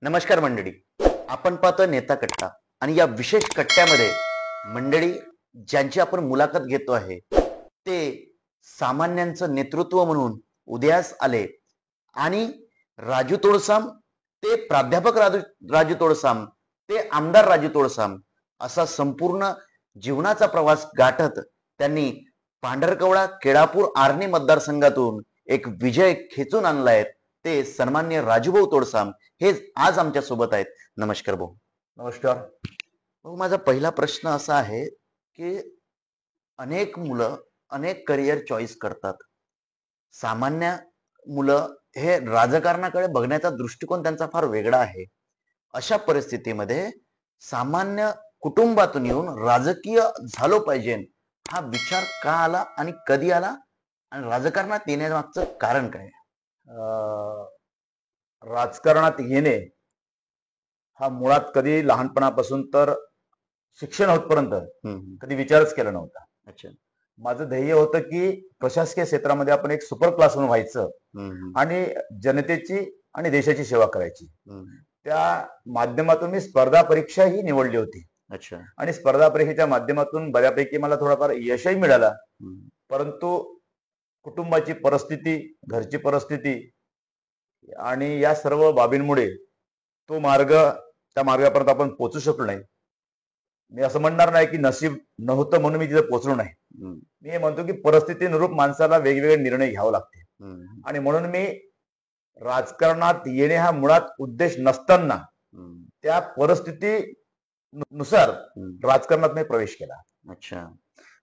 नमस्कार मंडळी. आपण पाहतोय नेता कट्टा आणि या विशेष कट्ट्यामध्ये मंडळी ज्यांची आपण मुलाखत घेतो आहे ते सामान्यांचं नेतृत्व म्हणून उदयास आले आणि राजू तोडसाम ते प्राध्यापक राजू तोडसाम ते आमदार राजू तोडसाम असा संपूर्ण जीवनाचा प्रवास गाठत त्यांनी पांढरकवडा केळापूर आर्णी मतदारसंघातून एक विजय खेचून आणलाय. ते सन्मान्य राजूभाऊ तोडसाम हे आज आमच्या सोबत आहेत. नमस्कार भाऊ. नमस्कार. भाऊ, माझा पहिला प्रश्न असा आहे की अनेक मुलं अनेक करिअर चॉईस करतात. सामान्य मुलं हे राजकारणाकडे बघण्याचा दृष्टिकोन त्यांचा फार वेगळा आहे. अशा परिस्थितीमध्ये सामान्य कुटुंबातून येऊन राजकीय झालो पाहिजे हा विचार का आला आणि कधी आला आणि राजकारणात येण्यामागचं कारण काय? अं, राजकारणात येणे हा मुळात कधी लहानपणापासून तर शिक्षण होतपर्यंत कधी विचारच केला नव्हता. अच्छा. माझं ध्येय होतं की प्रशासकीय क्षेत्रामध्ये आपण एक सुपर क्लास म्हणून व्हायचं आणि जनतेची आणि देशाची सेवा करायची. त्या माध्यमातून मी स्पर्धा परीक्षा ही निवडली होती. अच्छा. आणि स्पर्धा परीक्षेच्या माध्यमातून बऱ्यापैकी मला थोडाफार यशही मिळाला. परंतु कुटुंबाची परिस्थिती, घरची परिस्थिती आणि या सर्व बाबींमुळे तो मार्ग, त्या मार्गापर्यंत आपण पोहोचू शकलो नाही. मी असं म्हणणार नाही की नशीब नव्हतं म्हणून मी तिथे पोहोचलो नाही. मी हे म्हणतो की परिस्थितीनुरूप माणसाला वेगवेगळे निर्णय घ्यावे लागते. आणि म्हणून मी राजकारणात येणे हा मुळात उद्देश नसताना त्या परिस्थिती नुसार राजकारणात मी प्रवेश केला. अच्छा.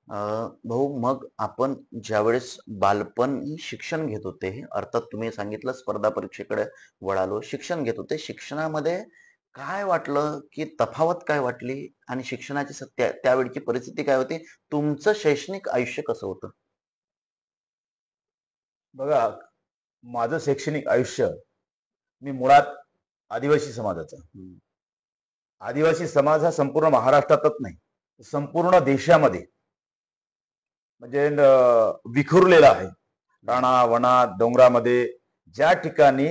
भाऊ, मग आपण ज्यावेळेस बालपण शिक्षण घेत होते, अर्थात तुम्ही सांगितलं स्पर्धा परीक्षेकडे वळालो, शिक्षण घेत होते, शिक्षणामध्ये काय वाटलं की तफावत काय वाटली आणि शिक्षणाची त्यावेळची परिस्थिती काय होती? तुमचं शैक्षणिक आयुष्य कसं होतं? बघा, माझं शैक्षणिक आयुष्य, मी मुळात आदिवासी समाजाचा. आदिवासी समाज हा संपूर्ण महाराष्ट्रातच नाही, संपूर्ण देशामध्ये म्हणजे विखुरलेला आहे. राणा वनात डोंगरामध्ये ज्या ठिकाणी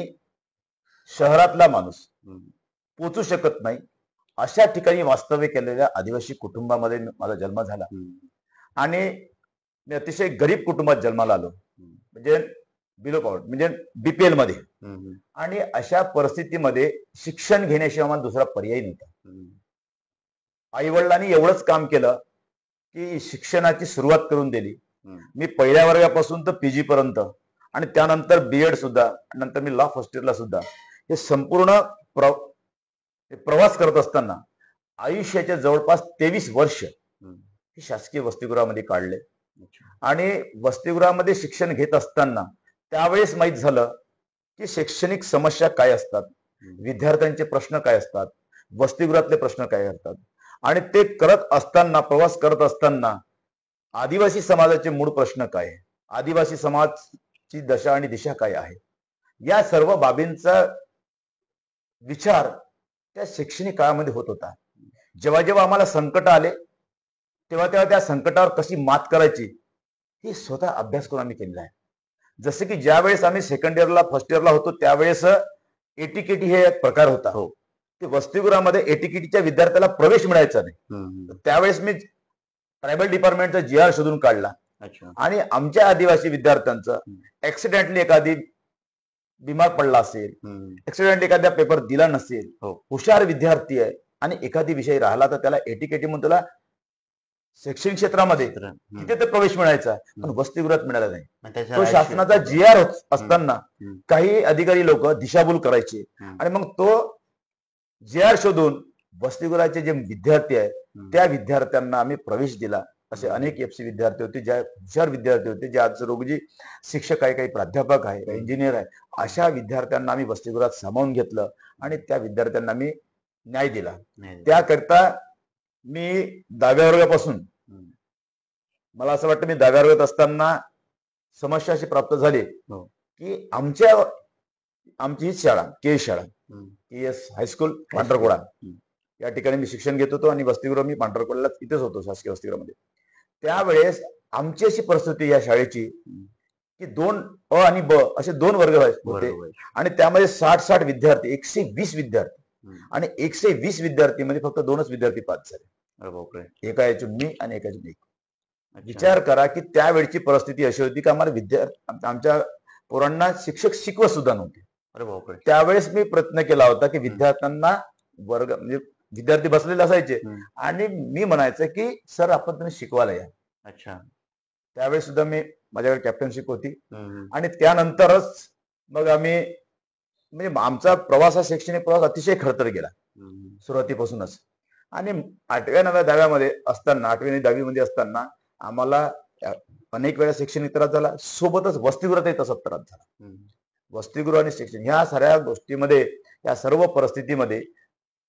शहरातला माणूस पोचू शकत नाही अशा ठिकाणी वास्तव्य केलेल्या आदिवासी कुटुंबामध्ये माझा जन्म झाला. आणि मी अतिशय गरीब कुटुंबात जन्माला आलो, म्हणजे बिलो पॉवर्टी म्हणजे बीपीएल मध्ये. आणि अशा परिस्थितीमध्ये शिक्षण घेण्याशिवाय मला दुसरा पर्याय नव्हता. आई वडिलांनी एवढंच काम केलं की शिक्षणाची सुरुवात करून दिली. मी पहिल्या वर्गापासून तर पीजी पर्यंत आणि त्यानंतर बीएड सुद्धा, नंतर मी लॉ फर्स्ट इयरला सुद्धा हे संपूर्ण प्रवास करत असताना आयुष्याच्या जवळपास 23 वर्ष हे शासकीय वसतिगृहामध्ये काढले. आणि वसतिगृहामध्ये शिक्षण घेत असताना त्यावेळेस माहीत झालं की शैक्षणिक समस्या काय असतात, विद्यार्थ्यांचे प्रश्न काय असतात, वसतिगृहातले प्रश्न काय असतात. आणि ते करत असताना, प्रवास करत असताना आदिवासी समाजाचे मूळ प्रश्न काय, आदिवासी समाजची दशा आणि दिशा काय आहे, या सर्व बाबींचा विचार त्या शैक्षणिक काळामध्ये होत होता. जेव्हा जेव्हा आम्हाला संकट आले तेव्हा तेव्हा त्या संकटावर कशी मात करायची ही स्वतः अभ्यास करून आम्ही केलेला आहे. जसे की ज्या वेळेस आम्ही सेकंड इयरला फर्स्ट इयरला होतो त्यावेळेस एटीकेटी हे एक प्रकार होता. ते वसतिगृहामध्ये एटीकेटीच्या विद्यार्थ्याला प्रवेश मिळायचा नाही. त्यावेळेस मी ट्रायबल डिपार्टमेंटचा GR शोधून काढला. आणि आमच्या आदिवासी विद्यार्थ्यांचं ऍक्सिडेंटली एखादी बिमार पडला असेल, ऍक्सिडेंट एखाद्या पेपर दिला नसेल, हुशार विद्यार्थी आहे आणि एखादी विषय राहिला तर त्याला एटीकेटी म्हणून त्याला शैक्षणिक क्षेत्रामध्ये तिथे तर प्रवेश मिळायचा, पण वसतिगृहात मिळाला नाही. तो शासनाचा GR असताना काही अधिकारी लोक दिशाभूल करायचे आणि मग तो GR शोधून वसतिगृहाचे जे विद्यार्थी आहेत त्या विद्यार्थ्यांना आम्ही प्रवेश दिला. असे अनेक FC विद्यार्थी होते, ज्या हुशार विद्यार्थी होते, जे आज रोजी शिक्षक आहे, काही प्राध्यापक आहे, इंजिनियर आहे, अशा विद्यार्थ्यांना आम्ही वसतिगृहात सामावून घेतलं आणि त्या विद्यार्थ्यांना मी न्याय दिला. त्याकरता मी 10व्या वर्गापासून, मला असं वाटतं मी 10व्या वर्गात असताना समस्या अशी प्राप्त झाली की आमची हीच शाळा, KS शाळा, KS हायस्कूल पांढरकोडा, या ठिकाणी मी शिक्षण घेत होतो आणि वसतिगृह मी पांढरकोडला इथेच होतो, शासकीय वसतिगृहामध्ये. त्यावेळेस आमची अशी परिस्थिती या शाळेची की 2 अ आणि ब असे 2 वर्ग होते बरोबर. आणि त्यामध्ये 60 विद्यार्थी, 120 विद्यार्थी हम्म. आणि 120 विद्यार्थीमध्ये फक्त 2च विद्यार्थी पास झाले. अरे बापरे. एका याची मी आणि एकाची मी. अच्छा. विचार करा की त्यावेळची परिस्थिती अशी होती की आम्हाला आमच्या पोरांना शिक्षक शिकवत सुद्धा नव्हते. अरे बापरे. त्यावेळेस मी प्रयत्न केला होता की विद्यार्थ्यांना वर्ग म्हणजे विद्यार्थी बसलेले असायचे हम्म. आणि मी म्हणायचं की सर आपण तुम्ही शिकवायला या. अच्छा. त्यावेळेस सुद्धा मी माझ्याकडे कॅप्टनशिप होती हम्म. आणि त्यानंतरच मग आम्ही म्हणजे आमचा प्रवास हा शैक्षणिक प्रवास अतिशय खडतर गेला हम्म. सुरुवातीपासूनच. आणि 8व्या 9व्या 10व्या असताना 8वी आणि 10वी मध्ये असताना आम्हाला अनेक वेळा शैक्षणिक त्रास झाला, सोबतच वसतिगृहातही तसाच त्रास झाला. हम्म. वसतिगृह आणि शिक्षण ह्या साऱ्या गोष्टीमध्ये, या सर्व परिस्थितीमध्ये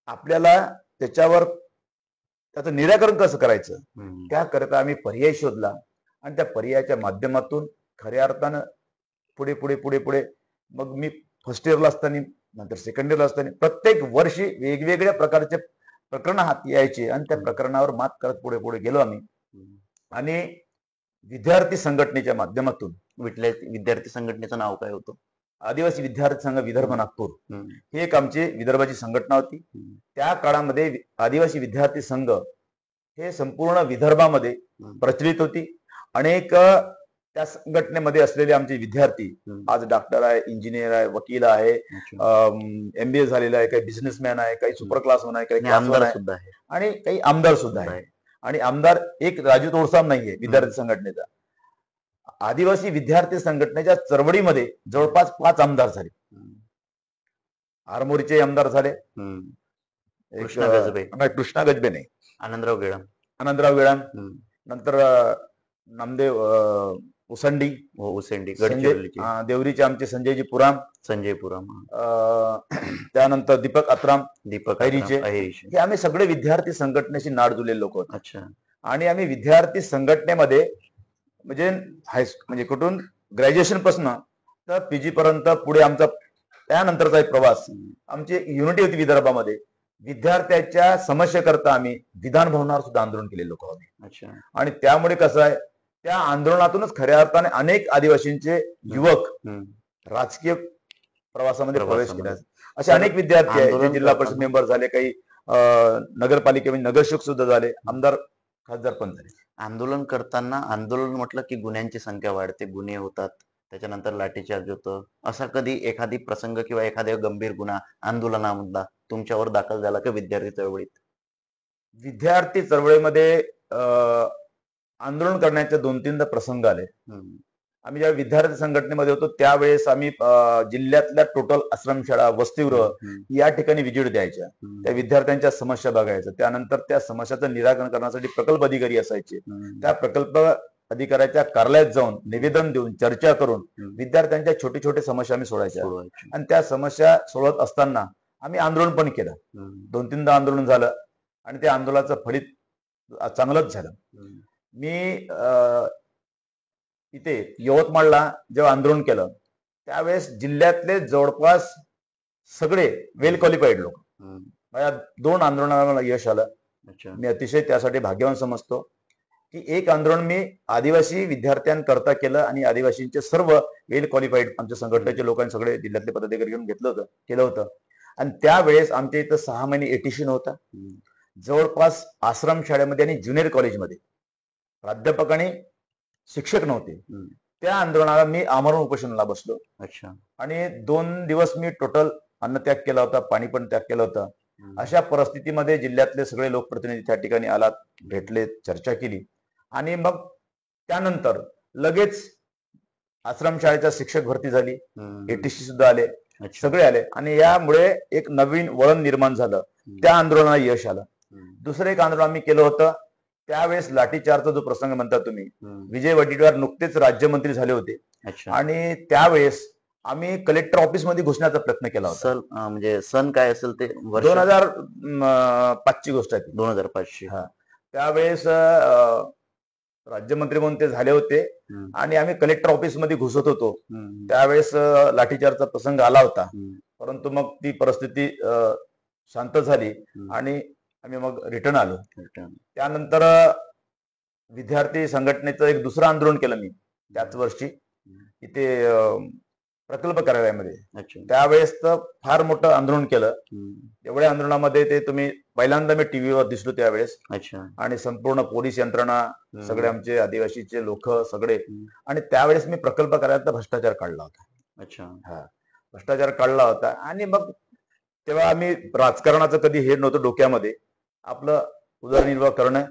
आपल्याला त्याचं निराकरण कसं करायचं हम्म. त्याकरता आम्ही पर्याय शोधला आणि त्या पर्यायाच्या माध्यमातून खऱ्या अर्थानं पुढे पुढे पुढे पुढे मग मी फर्स्ट इयरला असताना, नंतर सेकंड इयरला असताना प्रत्येक वर्षी वेगवेगळ्या प्रकारचे प्रकरण हाती यायचे आणि त्या प्रकरणावर मात करत पुढे पुढे गेलो आम्ही. हम्म. आणि विद्यार्थी संघटनेच्या माध्यमातून विद्यार्थी संघटनेचं नाव काय होतं? आदिवासी विद्यार्थी संघ विदर्भ नागपूर हम्म. ही एक आमची विदर्भाची संघटना होती. हम्म. त्या काळामध्ये आदिवासी विद्यार्थी संघ हे संपूर्ण विदर्भामध्ये प्रचलित होती. अनेक त्या संघटनेमध्ये असलेले आमचे विद्यार्थी आज डॉक्टर आहे, इंजिनियर आहे, वकील आहे, अच्छा. MBA झालेला आहे, काही बिझनेसमॅन आहे, काही सुपर क्लास वन आहे, काही आणि क्लास वन आमदार आहे सुद्धा आहे. आणि काही आमदार सुद्धा आहे. आणि आमदार एक राजू तोडसाम नाहीये विद्यार्थी संघटनेचा. आदिवासी विद्यार्थी संघटनेच्या चळवळीमध्ये जवळपास 5 आमदार झाले. आरमोरीचे आमदार झाले, कृष्णा गजबे, कृष्णा गजबे नाही, आनंदराव गेडाम, आनंदराव गेडाम, नंतर नामदेव उसंडी, उसेंडी, देवरीचे आमचे संजयजी पुराम, संजय पुराम, त्यानंतर दीपक अत्राम, दीपक अहिरीचे. अहिरीचे. हे आम्ही सगळे विद्यार्थी संघटनेशी नाड जुळलेले लोक होते. अच्छा. आणि आम्ही विद्यार्थी संघटनेमध्ये म्हणजे कुठून ग्रॅज्युएशन पासून तर PG पर्यंत पुढे आमचा त्यानंतरचा एक प्रवास, आमची युनिटी होती विदर्भामध्ये. विद्यार्थ्याच्या समस्येकरता आम्ही विधान भवनावर सुद्धा आंदोलन केलेले लोक होते. अच्छा. आणि त्यामुळे कसं आहे, त्या आंदोलनातूनच खऱ्या अर्थाने अनेक आदिवासींचे युवक राजकीय प्रवासामध्ये प्रवेश केला. असे अनेक विद्यार्थी आहेत जे जिल्हा परिषद मेंबर झाले, काही नगरपालिकेमध्ये नगरसेवक सुद्धा झाले, आमदार खासदार पण झाले. आंदोलन करताना आंदोलन म्हटलं की गुन्ह्यांची संख्या वाढते, गुन्हे होतात, त्याच्यानंतर लाठीचार्ज होतं. असा कधी एखादी प्रसंग किंवा एखादा गंभीर गुन्हा आंदोलनामधला तुमच्यावर दाखल झाला का विद्यार्थी चळवळीत? विद्यार्थी चळवळीमध्ये आंदोलन करण्याचे 2-3दा प्रसंग आले. आम्ही ज्या विद्यार्थी संघटनेमध्ये होतो त्यावेळेस आम्ही जिल्ह्यातल्या टोटल आश्रमशाळा, वसतिगृह या ठिकाणी व्हिजिट द्यायच्या, त्या विद्यार्थ्यांच्या समस्या बघायच्या, त्यानंतर त्या समस्याचं निराकरण करण्यासाठी प्रकल्प अधिकारी असायचे. त्या प्रकल्प अधिकाऱ्याच्या कार्यालयात जाऊन निवेदन देऊन चर्चा करून विद्यार्थ्यांच्या छोटे छोटे समस्या आम्ही सोडायच्या. आणि त्या समस्या सोडवत असताना आम्ही आंदोलन पण केलं. 2-3दा आंदोलन झालं आणि त्या आंदोलनाचं फलित चांगलंच झालं. मी इथे यवतमाळला जेव्हा आंदोलन केलं त्यावेळेस जिल्ह्यातले जवळपास सगळे वेल क्वालिफाईड लोक, माझ्या 2 आंदोलनाला मला यश आलं. मी अतिशय त्यासाठी भाग्यवान समजतो की एक आंदोलन मी आदिवासी विद्यार्थ्यांकरता केलं आणि आदिवासींचे सर्व वेल क्वालिफाईड आमच्या संघटनेचे लोकांनी सगळे जिल्ह्यातले पदाधिकारी घेऊन केलं होतं. आणि त्यावेळेस आमच्या इथं 6 महिने एटिशन होता. जवळपास आश्रम शाळेमध्ये आणि ज्युनियर कॉलेजमध्ये प्राध्यापक आणि शिक्षक नव्हते. त्या आंदोलनाला मी आमरण उपोषणाला बसलो. अच्छा. आणि 2 दिवस मी टोटल अन्नत्याग केला होता, पाणी पण त्याग केला होता. अशा परिस्थितीमध्ये जिल्ह्यातले सगळे लोकप्रतिनिधी त्या ठिकाणी आलात, भेटले, चर्चा केली आणि मग त्यानंतर लगेच आश्रमशाळेचा शिक्षक भरती झाली, ATC सुद्धा आले, सगळे आले आणि यामुळे एक नवीन वळण निर्माण झालं. त्या आंदोलनाला यश आलं. दुसरं एक आंदोलन आम्ही केलं होतं त्यावेळेस लाठीचार्जचा जो प्रसंग म्हणता तुम्ही, विजय वडेट्टीवार नुकतेच राज्यमंत्री झाले होते. आणि त्यावेळेस आम्ही कलेक्टर ऑफिस मध्ये घुसण्याचा प्रयत्न केला होता. म्हणजे सन काय असेल ते 2005 ची गोष्ट आहे. 2005. त्यावेळेस राज्यमंत्री म्हणून ते झाले होते आणि आम्ही कलेक्टर ऑफिस मध्ये घुसत होतो. त्यावेळेस लाठीचार्जचा प्रसंग आला होता, परंतु मग ती परिस्थिती शांत झाली आणि आम्ही मग रिटर्न आलो. त्यानंतर विद्यार्थी संघटनेचं एक दुसरं आंदोलन केलं मी त्याच वर्षी. इथे प्रकल्प कार्यालयामध्ये. अच्छा. त्यावेळेस तर फार मोठं आंदोलन केलं. हम्म. एवढ्या आंदोलनामध्ये ते तुम्ही पहिल्यांदा मी टीव्हीवर दिसलो त्यावेळेस, अच्छा. आणि संपूर्ण पोलीस यंत्रणा, सगळे आमचे आदिवासीचे लोक सगळे. हम्म. आणि त्यावेळेस मी प्रकल्प कार्यालयात भ्रष्टाचार काढला होता. अच्छा. हा, भ्रष्टाचार काढला होता. आणि मग तेव्हा आम्ही राजकारणाचं कधी हे नव्हतं डोक्यामध्ये. आपलं उदरनिर्वाह करणं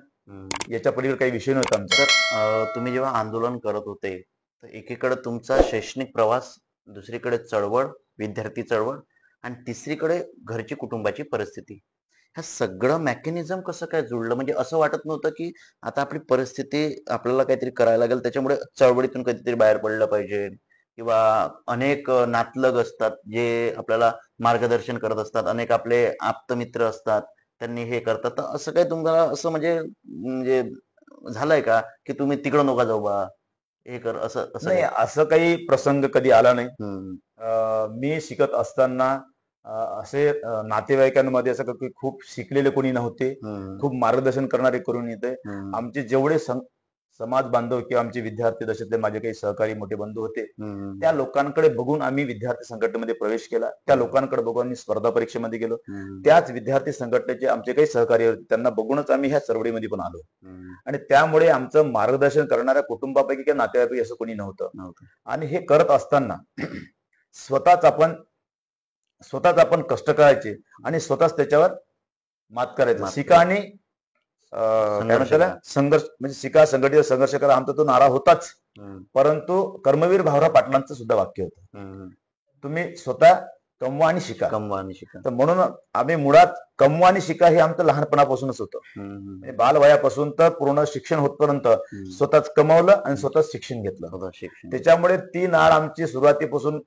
याच्या पलीकडे काही विषय नव्हता आमचा. तर तुम्ही जेव्हा आंदोलन करत होते तर एकीकडे तुमचा शैक्षणिक प्रवास, दुसरीकडे चळवळ, विद्यार्थी चळवळ, आणि तिसरीकडे घरची कुटुंबाची परिस्थिती, ह्या सगळं मेकॅनिझम कसं काय जुळलं? म्हणजे असं वाटत नव्हतं की आता आपली परिस्थिती, आपल्याला काहीतरी करायला लागेल, त्याच्यामुळे चळवळीतून कधीतरी बाहेर पडलं पाहिजे, किंवा अनेक नातलग असतात जे आपल्याला मार्गदर्शन करत असतात, अनेक आपले आप्तमित्र असतात, त्यांनी हे करतात, तर असं काही तुम्हाला असं म्हणजे झालंय का की तुम्ही तिकडं नका जाऊ बा, हे कर, असं असं नाही, काही? असं काही प्रसंग कधी आला नाही. हम्म. मी शिकत असताना असे नातेवाईकांमध्ये असं काही खूप शिकलेले कोणी नव्हते, हम्म. खूप मार्गदर्शन करणारे करून येते. हम्म. आमचे जेवढे समाज बांधव किंवा आमचे विद्यार्थी दशेतले माझे काही सहकारी मोठे बंधू होते, हम्म. त्या लोकांकडे बघून आम्ही विद्यार्थी संघटनेमध्ये प्रवेश केला. त्या लोकांकडे बघून आम्ही स्पर्धा परीक्षेमध्ये गेलो. हम्म. त्याच विद्यार्थी संघटनेचे आमचे काही सहकारी होते, त्यांना बघूनच आम्ही ह्या चळवळीमध्ये पण आलो. हम्म. आणि त्यामुळे आमचं मार्गदर्शन करणाऱ्या कुटुंबापैकी किंवा नातेवाईपैकी असं कोणी नव्हतं. नव्हतं. आणि हे करत असताना स्वतःच आपण कष्ट करायचे आणि स्वतःच त्याच्यावर मात करायचं. मात शिका आणि काय संघर्ष म्हणतात त्याला? करा. संघर्ष, म्हणजे शिका, संघटित संघर्ष करा, आमचा तो नारा होताच. हम्म. परंतु कर्मवीर भाऊराव पाटलांचं सुद्धा वाक्य होतं, हम्म. तुम्ही स्वतः कमवा आणि शिका. कमवा आणि शिका. तर म्हणून आम्ही मुळात कमवा आणि शिका हे आमचं लहानपणापासूनच होतं. हम्म. म्हणजे बालवयापासून तर पूर्ण शिक्षण होतपर्यंत स्वतःच कमवलं आणि स्वतःच शिक्षण घेतलं. स्वतः शिक्षण. त्याच्यामुळे ती नाळ आमची सुरुवातीपासून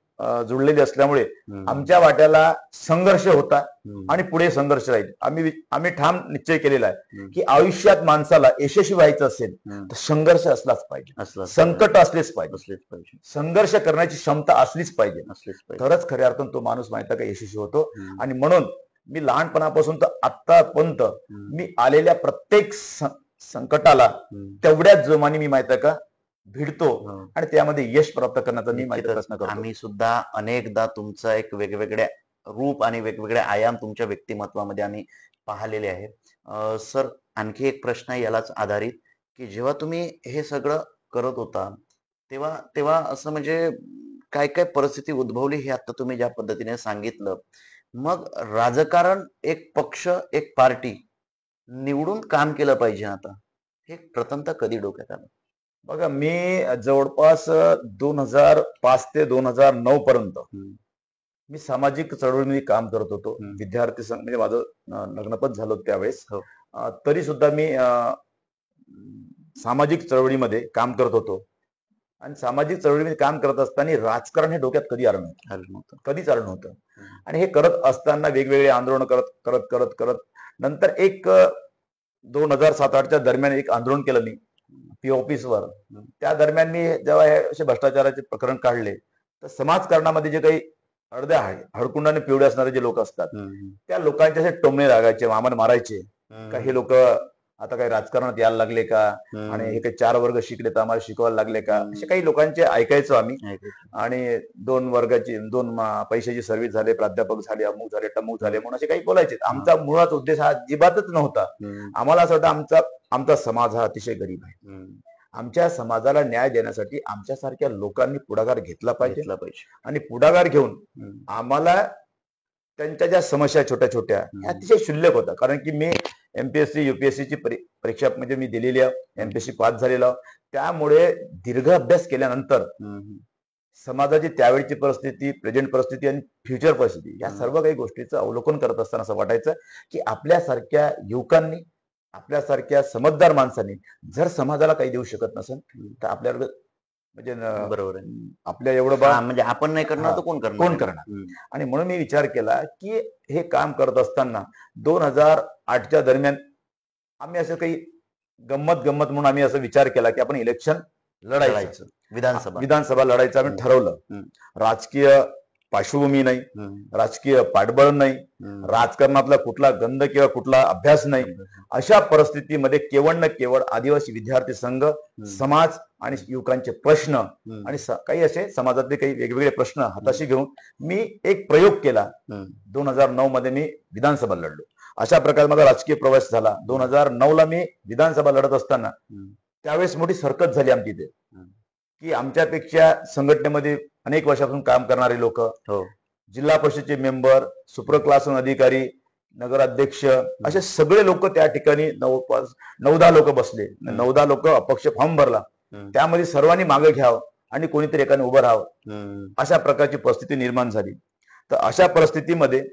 जुळलेली असल्यामुळे हम्म. आमच्या वाट्याला संघर्ष होता हम्म. आणि पुढे संघर्ष राहील. आम्ही ठाम निश्चय केलेला आहे हम्म. की आयुष्यात माणसाला यशस्वी व्हायचं असेल हम्म. तर संघर्ष असलाच पाहिजे, असलाच संकट असलेच पाहिजे, असलेच पाहिजे, संघर्ष करण्याची क्षमता असलीच पाहिजे, असलेच पाहिजे. तरच खऱ्या अर्थानं तो माणूस माहिती का यशस्वी होतो. हम्म. आणि म्हणून मी लहानपणापासून तर आतापर्यंत हम्म. मी आलेल्या प्रत्येक संकटाला हम्म. तेवढ्याच जोमाने मी माहिती का भिडतो हो. आणि त्यामध्ये यश प्राप्त करण्याचा मी माहिती निश्चितच. प्रयत्न करतो. आम्ही सुद्धा अनेकदा तुमचं एक वेगवेगळे रूप आणि वेगवेगळे आयाम तुमच्या व्यक्तिमत्वामध्ये आम्ही पाहिलेले आहेत. सर, आणखी एक प्रश्न आहे यालाच आधारित, की जेव्हा तुम्ही हे सगळं करत होता तेव्हा तेव्हा असं म्हणजे काय काय परिस्थिती उद्भवली हे आता तुम्ही ज्या पद्धतीने सांगितलं, मग राजकारण, एक पक्ष, एक पार्टी निवडून काम केलं पाहिजे आता, हे प्रथमतः कधी डोक्यात आलं? बघा, मी जवळपास 2005 ते 2009 पर्यंत मी सामाजिक चळवळीमध्ये काम करत होतो. विद्यार्थी संघ, म्हणजे माझं लग्न पण झालं होतं त्यावेळेस. हो. तरी सुद्धा मी सामाजिक चळवळीमध्ये काम करत होतो. आणि सामाजिक चळवळीमध्ये काम करत असताना राजकारण हे डोक्यात कधी आलं नव्हतं, कधीच आलं नव्हतं. आणि हे करत असताना वेगवेगळे आंदोलन करत करत करत करत नंतर एक 2007-8च्या दरम्यान एक आंदोलन केलं मी पी ऑफिसवर. त्या दरम्यान मी जेव्हा हे असे भ्रष्टाचाराचे प्रकरण काढले, तर समाजकारणामध्ये जे काही अर्ध्या हडकुंडाने पिवळे असणारे जे लोक असतात, त्या लोकांचे असे टोमणे लागायचे, आम्हाला मारायचे. काही लोक आता काही राजकारणात यायला लागले का, आणि हे काही 4 वर्ग शिकले तर आम्हाला शिकवायला लागले का, असे काही लोकांचे ऐकायचो आम्ही. आणि 2 वर्गाची 2 पैशाची सर्व्हिस झाले, प्राध्यापक झाले, अमुक झाले, टमुक झाले म्हणून असे काही बोलायचे. आमचा मुळात उद्देश हा अजिबातच नव्हता. आम्हाला असं वाटतं आमचा समाज हा अतिशय गरीब आहे, आमच्या समाजाला न्याय देण्यासाठी आमच्यासारख्या लोकांनी पुढाकार घेतला पाहिजे. आणि पुढाकार घेऊन आम्हाला त्यांच्या ज्या समस्या छोट्या छोट्या ह्या अतिशय क्षुल्लक होत्या. कारण की मी एमपीएससी युपीएससीची परीक्षा म्हणजे मी दिलेली आहे, एमपीएससी पास झालेला आहे. त्यामुळे दीर्घ अभ्यास केल्यानंतर समाजाची त्यावेळची परिस्थिती, प्रेझेंट परिस्थिती आणि फ्युचर परिस्थिती या सर्व काही गोष्टीचं अवलोकन करत असताना असं वाटायचं की आपल्यासारख्या युवकांनी, आपल्यासारख्या समजदार माणसांनी जर समाजाला काही देऊ शकत नसेल तर आपल्याला म्हणजे बरोबर आहे, आपल्या एवढं म्हणजे आपण नाही करणार तर कोण करणार. आणि म्हणून मी विचार केला की हे काम करत असताना 2008च्या दरम्यान आम्ही असं काही गंमत म्हणून आम्ही असं विचार केला की आपण इलेक्शन लढायचं, विधानसभा लढायचं आम्ही ठरवलं. राजकीय पार्श्वभूमी नाही, हम्म. राजकीय पाठबळ नाही, हम्म. राजकारणातला कुठला गंध किंवा कुठला अभ्यास नाही. अशा परिस्थितीमध्ये केवळ न केवळ आदिवासी विद्यार्थी संघ, समाज आणि युवकांचे प्रश्न हम्म. आणि काही असे समाजातले काही वेगवेगळे प्रश्न हाताशी घेऊन मी एक प्रयोग केला. हम्म. 2009 मध्ये मी विधानसभा लढलो. अशा प्रकारे माझा राजकीय प्रवास झाला. 2009 ला मी विधानसभा लढत असताना हम्म. त्यावेळेस मोठी सरकत झाली आमची इथे, हम्म. की आमच्यापेक्षा संघटनेमध्ये अनेक वर्षापासून काम करणारे लोक, हो. जिल्हा परिषदेचे मेंबर, सुपर क्लास अधिकारी, नगराध्यक्ष, असे सगळे लोक त्या ठिकाणी 9-10 लोक बसले. 9-10 लोक अपक्ष फॉर्म भरला. हम्म. त्यामध्ये सर्वांनी मागे घ्यावं आणि कोणीतरी एकाने उभं राहावं, हम्म. अशा प्रकारची परिस्थिती निर्माण झाली. तर अशा परिस्थितीमध्ये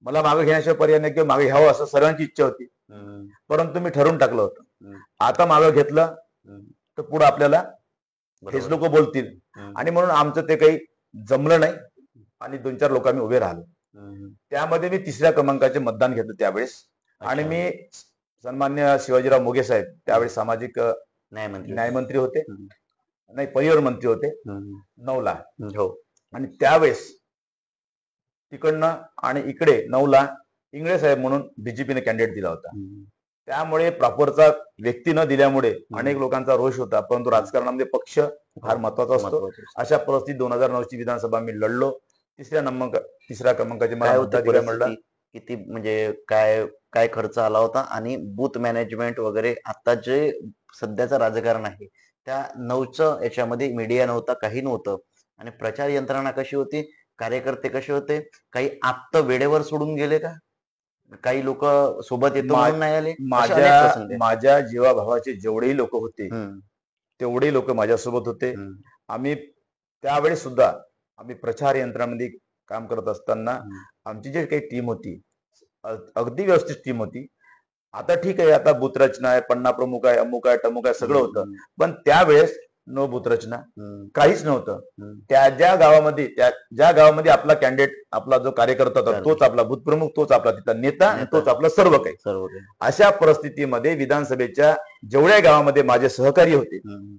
मला मागे घेण्याशिवाय पर्याय नाही किंवा मागे घ्यावं असं सर्वांची इच्छा होती. हम्म. परंतु मी ठरवून टाकलं होतं, हम्म. आता मागे घेतलं हम्म. तर पुढे आपल्याला हेच बरोबर. लोक बोलतील. हम्म. आणि म्हणून आमचं ते काही जमलं नाही आणि 2-4 लोक आम्ही उभे राहिलो. हम्म. त्यामध्ये मी 3ऱ्या क्रमांकाचे मतदान घेतलं त्यावेळेस. आणि अच्छा. मी सन्मान्य शिवाजीराव मोघे साहेब त्यावेळेस सामाजिक न्यायमंत्री. न्यायमंत्री होते, हम्म. नाही परिवहन मंत्री होते हम्म. 9 ला. हो. आणि त्यावेळेस तिकडनं आणि इकडे 9 ला इंगळे साहेब म्हणून बीजेपीने कॅन्डिडेट दिला होता. हम्म. त्यामुळे प्रॉपरचा व्यक्ती न दिल्यामुळे अनेक लोकांचा रोष होता. परंतु राजकारणामध्ये पक्ष फार महत्वाचा असतो. महत्वाचं. अशा परिस्थितीत 2009 ची विधानसभा मी लढलो. 3ऱ्या क्रमांकाचे मला काय होती मतदाधिकार मिळाला. परिस्थिती? किती म्हणजे काय काय खर्च आला होता आणि बूथ मॅनेजमेंट वगैरे आता जे सध्याचं राजकारण आहे त्या 9चं याच्यामध्ये मीडिया नव्हता, काही नव्हतं आणि प्रचार यंत्रणा कशी होती, कार्यकर्ते कसे होते, काही आप्त वेळेवर सोडून गेले का, काही लोक सोबत येतो म्हणून नाही आले, असे अनेक प्रसंग आहेत. माझ्या जीवाभावाचे जेवढेही लोक होते हम्म. तेवढेही लोक माझ्यासोबत होते. हम्म. आम्ही त्यावेळेस सुद्धा आम्ही प्रचार यंत्रामध्ये काम करत असताना हम्म. आमची जी काही टीम होती अगदी व्यवस्थित टीम होती. आता ठीक आहे, आता बूथ रचना आहे, पन्ना प्रमुख आहे, अमुक आहे, टमुक आहे, सगळं होतं. पण त्यावेळेस नो बूथ रचना, हम्म. काहीच नव्हतं. हम्म. ज्या ज्या गावामध्ये आपला कॅन्डिडेट, आपला जो कार्यकर्ता होता तोच आपला बूथ प्रमुख, तोच आपला तिथला नेता आणि तोच आपला सर्व काही. सर्व काही. अशा परिस्थितीमध्ये विधानसभेच्या जेवढ्या गावामध्ये माझे सहकारी होते हम्म.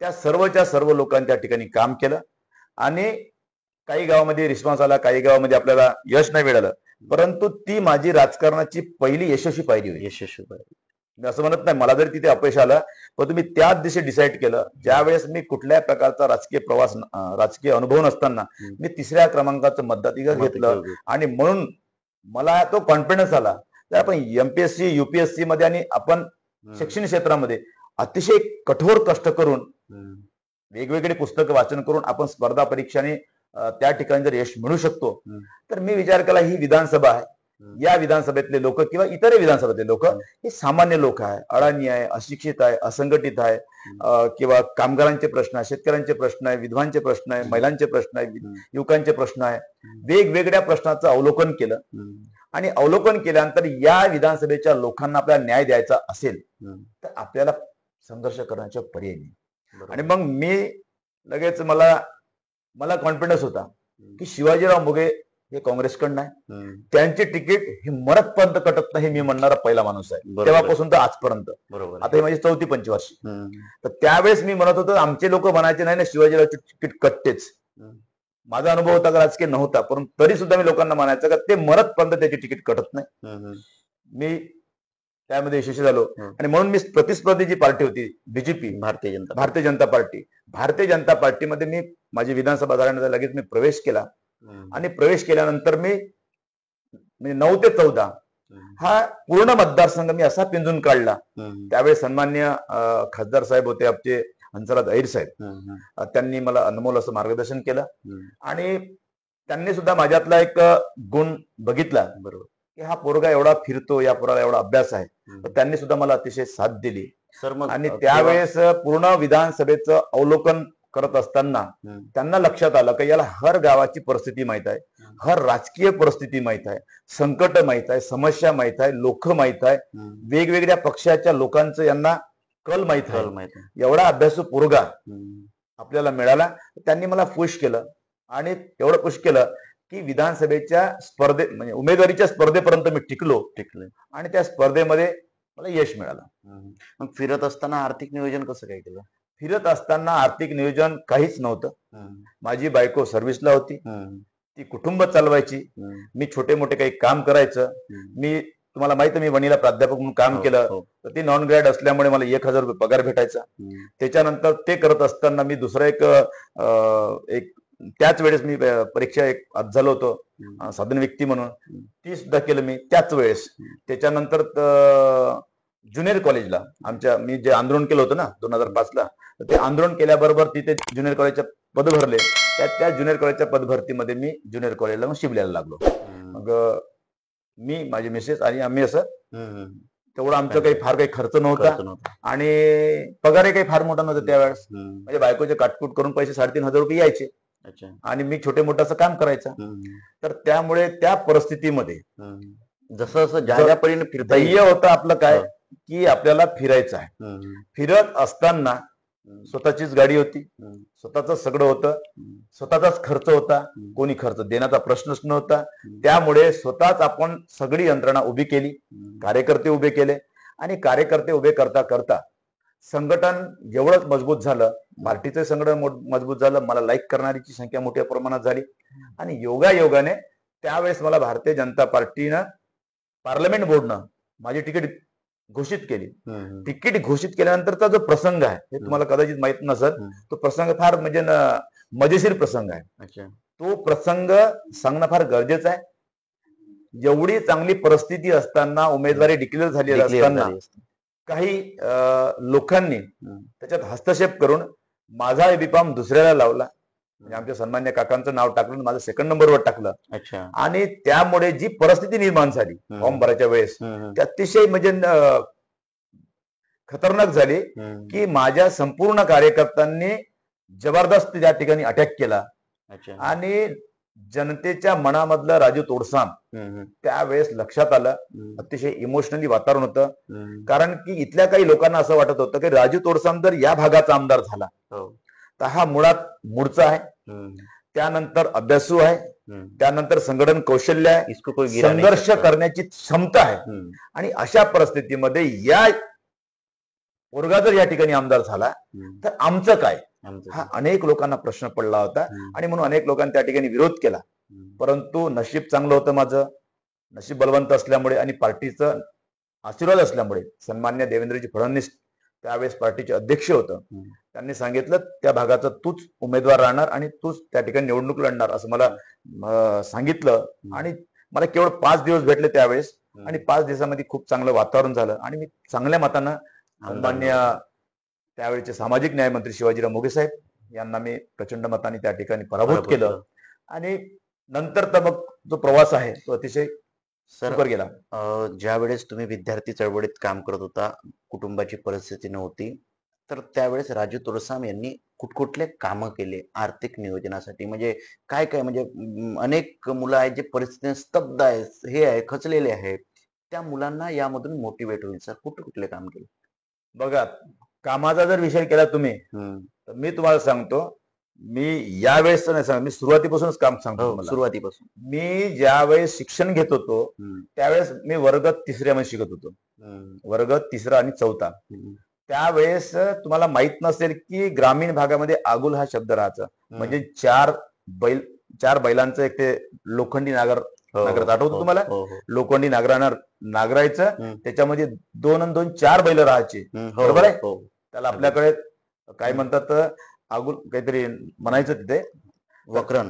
त्या सर्वच्या सर्व लोकांनी त्या ठिकाणी काम केलं. आणि काही गावामध्ये रिस्पॉन्स आला, काही गावामध्ये आपल्याला यश नाही मिळालं. परंतु ती माझी राजकारणाची पहिली यशस्वी पायरी होती. यशस्वी पाहिजे. मी असं म्हणत नाही मला जरी तिथे अपयश आलं, पण मी त्याच दिवशी डिसाईड केलं, ज्यावेळेस मी कुठल्या प्रकारचा राजकीय प्रवास, राजकीय अनुभव नसताना मी 3ऱ्या क्रमांकाचं मतदाधिकार घेतलं. आणि म्हणून मला तो कॉन्फिडन्स आला की आपण एमपीएससी, युपीएससी मध्ये आणि आपण शैक्षणिक क्षेत्रामध्ये अतिशय कठोर कष्ट करून, वेगवेगळे पुस्तकं वाचन करून आपण स्पर्धा परीक्षाने त्या ठिकाणी जर यश मिळू शकतो, तर मी विचार केला ही विधानसभा आहे, या विधानसभेतले लोक किंवा इतर विधानसभेतले लोक हे सामान्य लोक आहे, अडाणी आहे, अशिक्षित आहे, असंघटित आहे, किंवा कामगारांचे प्रश्न आहे, शेतकऱ्यांचे प्रश्न आहे, विधवांचे प्रश्न आहे, महिलांचे प्रश्न आहे, युवकांचे प्रश्न आहे. वेगवेगळ्या प्रश्नाचं अवलोकन केलं. आणि अवलोकन केल्यानंतर या विधानसभेच्या लोकांना आपल्याला न्याय द्यायचा असेल तर आपल्याला संघर्ष करण्याचा पर्याय नाही. आणि मग मी लगेच मला कॉन्फिडन्स होता की शिवाजीराव मोघे हे काँग्रेसकडनं आहे, त्यांची तिकीट ही मरतपर्यंत कटत नाही, मी म्हणणारा पहिला माणूस आहे तेव्हापासून तर आजपर्यंत. बरोबर. आता ही माझी 4थी 5वी वर्षी. तर त्यावेळेस मी म्हणत होतो आमचे लोक म्हणायचे नाही ना शिवाजीरावची तिकीट कटतेच. माझा अनुभव होता का राजकीय नव्हता, परंतु तरी सुद्धा मी लोकांना म्हणायचं का ते मरतपर्यंत त्याची तिकीट कटत नाही. मी त्यामध्ये यशस्वी झालो. आणि म्हणून मी प्रतिस्पर्धी जी पार्टी होती बीजेपी, भारतीय जनता पार्टी, भारतीय जनता पार्टीमध्ये मी माझी विधानसभा झाल्यानंतर लगेच मी प्रवेश केला. आणि प्रवेश केल्यानंतर मी 9 ते 14 हा पूर्ण मतदारसंघ मी असा पिंजून काढला. त्यावेळेस सन्मान्य खासदार साहेब होते आमचे हंसराज अहिर साहेब, त्यांनी मला अनमोल असं मार्गदर्शन केलं. आणि त्यांनी सुद्धा माझ्यातला एक गुण बघितला, बरोबर, की हा पोरगा एवढा फिरतो, या पोराला एवढा अभ्यास आहे. तर त्यांनी सुद्धा मला अतिशय साथ दिली. आणि त्यावेळेस पूर्ण विधानसभेचं अवलोकन करत असताना त्यांना लक्षात आलं की याला हर गावाची परिस्थिती माहित आहे, हर राजकीय परिस्थिती माहित आहे, संकट माहित आहे, समस्या माहित आहे, लोक माहित आहे, वेगवेगळ्या पक्षाच्या लोकांचं यांना कल माहित आहे. एवढा अभ्यासू पोरगा आपल्याला मिळाला. त्यांनी मला पुश केलं आणि एवढं पुश केलं की विधानसभेच्या म्हणजे उमेदवारीच्या स्पर्धेपर्यंत मी टिकलो. आणि त्या स्पर्धेमध्ये मला यश मिळालं. मग फिरत असताना आर्थिक नियोजन कसं काय केलं? फिरत असताना आर्थिक नियोजन काहीच नव्हतं. हम्म, माझी बायको सर्व्हिसला होती, हम्म, ती कुटुंब चालवायची, हम्म, मी छोटे मोठे काही काम करायचं. हम्म. मी तुम्हाला माहिती आहे, मी वणीला प्राध्यापक म्हणून काम हो, केलं. हो. तर ती नॉन ग्रॅड असल्यामुळे मला 1,000 रुपये पगार भेटायचा. हम्म, त्याच्यानंतर ते करत असताना मी दुसरं एक त्याच वेळेस मी परीक्षा एक आज झालो होतो, हम्म, साधन व्यक्ती म्हणून, हम्म. ती सुद्धा केलं मी त्याच वेळेस. हम्म. त्याच्यानंतर ज्युनियर कॉलेजला आमच्या मी जे आंदोलन केलं होतं ना 2005ला, तर ते आंदोलन केल्याबरोबर तिथे ज्युनियर कॉलेजच्या पद भरले. त्या ज्युनियर कॉलेजच्या पदभरतीमध्ये मी ज्युनियर कॉलेजला मग शिवल्याला लागलो. हम्म, मग मी, माझी मिसेस आणि आम्ही असं, हम्म. तेवढं आमचं काही फार काही खर्च नव्हता खर्च नव्हता. आणि पगारही काही फार मोठा नव्हता त्यावेळेस. हम्म, म्हणजे बायकोचे काटकूट करून पैसे 3,500 रुपये यायचे अच्छा. आणि मी छोटे मोठं असं काम करायचं. हम्म, तर त्यामुळे त्या परिस्थितीमध्ये हम्म. जसं जसं ज्या ज्या परीने फिरता येईल. ध्येय होतं आपलं काय, हो. की आपल्याला फिरायचं आहे. हम्म, फिरत असताना हम्म, स्वतःचीच गाडी होती, हम्म, स्वतःच सगळं होतं, हम्म, स्वतःचाच खर्च होता, हम्म, कोणी खर्च देण्याचा प्रश्नच नव्हता. हम्म, त्यामुळे स्वतःच आपण सगळी यंत्रणा उभी केली, हम्म. कार्यकर्ते उभे केले आणि कार्यकर्ते उभे करता करता संघटन एवढंच मजबूत झालं, पार्टीचं संघटन मजबूत झालं, मला लाईक करणारीची संख्या मोठ्या प्रमाणात झाली आणि योगायोगाने त्यावेळेस मला भारतीय जनता पार्टीनं, पार्लमेंट बोर्डनं माझी तिकीट घोषित केली. हम्म, तिकीट घोषित केल्यानंतरचा जो प्रसंग आहे हे तुम्हाला कदाचित माहित नसत. हम्म. तो प्रसंग फार म्हणजे मजेशीर प्रसंग आहे. अच्छा. तो प्रसंग सांगणं फार गरजेचं आहे. एवढी चांगली परिस्थिती असताना, उमेदवारी डिक्लेअर झालेली Declare असताना, झाली असते. काही लोकांनी हम्म, त्याच्यात हस्तक्षेप करून माझा बीफॉर्म दुसऱ्याला लावला. म्हणजे आमच्या सन्मान्य काकांचं नाव टाकलं आणि माझं सेकंड नंबरवर टाकलं अच्छा. आणि त्यामुळे जी परिस्थिती निर्माण झाली फॉर्म भरायच्या वेळेस, हम्म, ती अतिशय म्हणजे खतरनाक झाली. हम्म. की माझ्या संपूर्ण कार्यकर्त्यांनी जबरदस्त त्या ठिकाणी अटॅक केला अच्छा. आणि जनतेच्या मनामधलं राजू तोडसाम हम्म, त्यावेळेस लक्षात आलं. हम्म, अतिशय इमोशनली वातावरण होतं. हम्म. कारण की इथल्या काही लोकांना असं वाटत होतं की राजू तोडसाम जर या भागाचा आमदार झाला हो. तर हा मुळात मूळचा आहे, हम्म, त्यानंतर अभ्यासू आहे, हम्म. त्यानंतर संघटन कौशल्य आहे, इसको कोई गिरा नहीं संघर्ष सकता. करण्याची क्षमता आहे. हम्म, आणि अशा परिस्थितीमध्ये या वर्गा जर या ठिकाणी आमदार झाला हम्म. तर आमचं काय, आमचं हा काय? अनेक लोकांना प्रश्न पडला होता हम्म, आणि म्हणून अनेक लोकांनी त्या ठिकाणी विरोध केला. हम्म. परंतु नशीब चांगलं होतं माझं, नशीब बलवंत असल्यामुळे आणि पार्टीचं आशीर्वाद असल्यामुळे सन्मान्य देवेंद्रजी फडणवीस त्यावेळेस पार्टीचे अध्यक्ष होतं. हम्म. त्यांनी सांगितलं त्या भागाचा तूच उमेदवार राहणार आणि तूच त्या ठिकाणी निवडणूक लढणार असं मला सांगितलं. आणि मला केवळ 5 दिवस भेटले त्यावेळेस आणि 5 दिवसामध्ये खूप चांगलं वातावरण झालं आणि मी चांगल्या मतानं सन्मान्य त्यावेळेचे सामाजिक न्याय मंत्री शिवाजीराव मोघे साहेब यांना मी प्रचंड मताने त्या ठिकाणी पराभूत केलं. आणि नंतर तर मग जो प्रवास आहे तो अतिशय सर, सुकर गेला. ज्या वेळेस तुम्ही विद्यार्थी चळवळीत काम करत होता, कुटुंबाची परिस्थिती नव्हती, तर त्यावेळेस राजू तोडसाम यांनी कुठकुठले कामं केले आर्थिक नियोजनासाठी? म्हणजे काय काय, म्हणजे अनेक मुलं आहेत जे परिस्थितीने स्तब्ध आहेत, हे आहे, खचलेले आहेत, त्या मुलांना यामधून मोटिवेट होईल सर, कुठे कुठले काम केले? बघा, कामाचा जर विषय केला तुम्ही तर मी तुम्हाला सांगतो, मी यावेळेस नाही सांग, मी सुरुवातीपासूनच काम सांगतो हो, तुम्हाला. सुरुवातीपासून. मी ज्यावेळेस शिक्षण घेत होतो त्यावेळेस मी वर्ग 3ऱ्या मध्ये शिकत होतो, वर्ग 3रा आणि 4था. त्यावेळेस तुम्हाला माहित नसेल की ग्रामीण भागामध्ये आगुल हा शब्द राहायचा. म्हणजे 4 बैलांचं एक ते लोखंडी नागरात आठवतो तुम्हाला? लोखंडी नागरायचं, त्याच्यामध्ये 2 आणि 2 4 बैल राहायचे, बरोबर आहे? त्याला आपल्याकडे काय म्हणतात, आगुल काहीतरी म्हणायचं तिथे, वक्रण,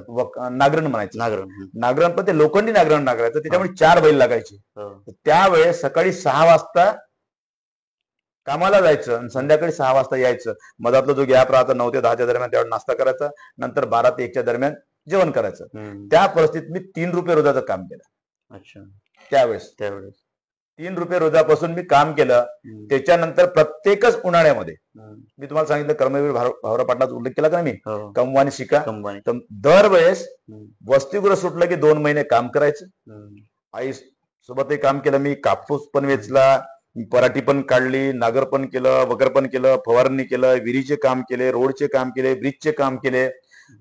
नागरण म्हणायचं. नागरण. नागरण पण ते लोखंडी नागरायचं, त्याच्यामुळे 4 बैल लागायचे. त्यावेळेस सकाळी 6 वाजता कामाला जायचं आणि संध्याकाळी 6 वाजता यायचं. मधातला जो गॅप राहता 9 ते 10च्या दरम्यान त्यावेळेस नाश्ता करायचा, नंतर 12 ते 1च्या दरम्यान जेवण करायचं. त्या परिस्थितीत मी 3 रुपये रोजाचं काम केलं. अच्छा. त्यावेळेस 3 रुपये रोजापासून मी काम केलं. त्याच्यानंतर प्रत्येकच उन्हाळ्यामध्ये मी तुम्हाला सांगितलं, कर्मवीर भाऊराव पाटलाचा उल्लेख केला का मी, कमवा आणि शिका. तर दरवेळेस वसतिगृह सुटलं की 2 महिने काम करायचं. आई सोबतही काम केलं मी, कापूस पण वेचला, पराठी पण काढली, नागर पण केलं, वगर पण केलं, फवारणी केलं, विहिरीचे काम केले, रोडचे काम केले, ब्रिजचे काम केले,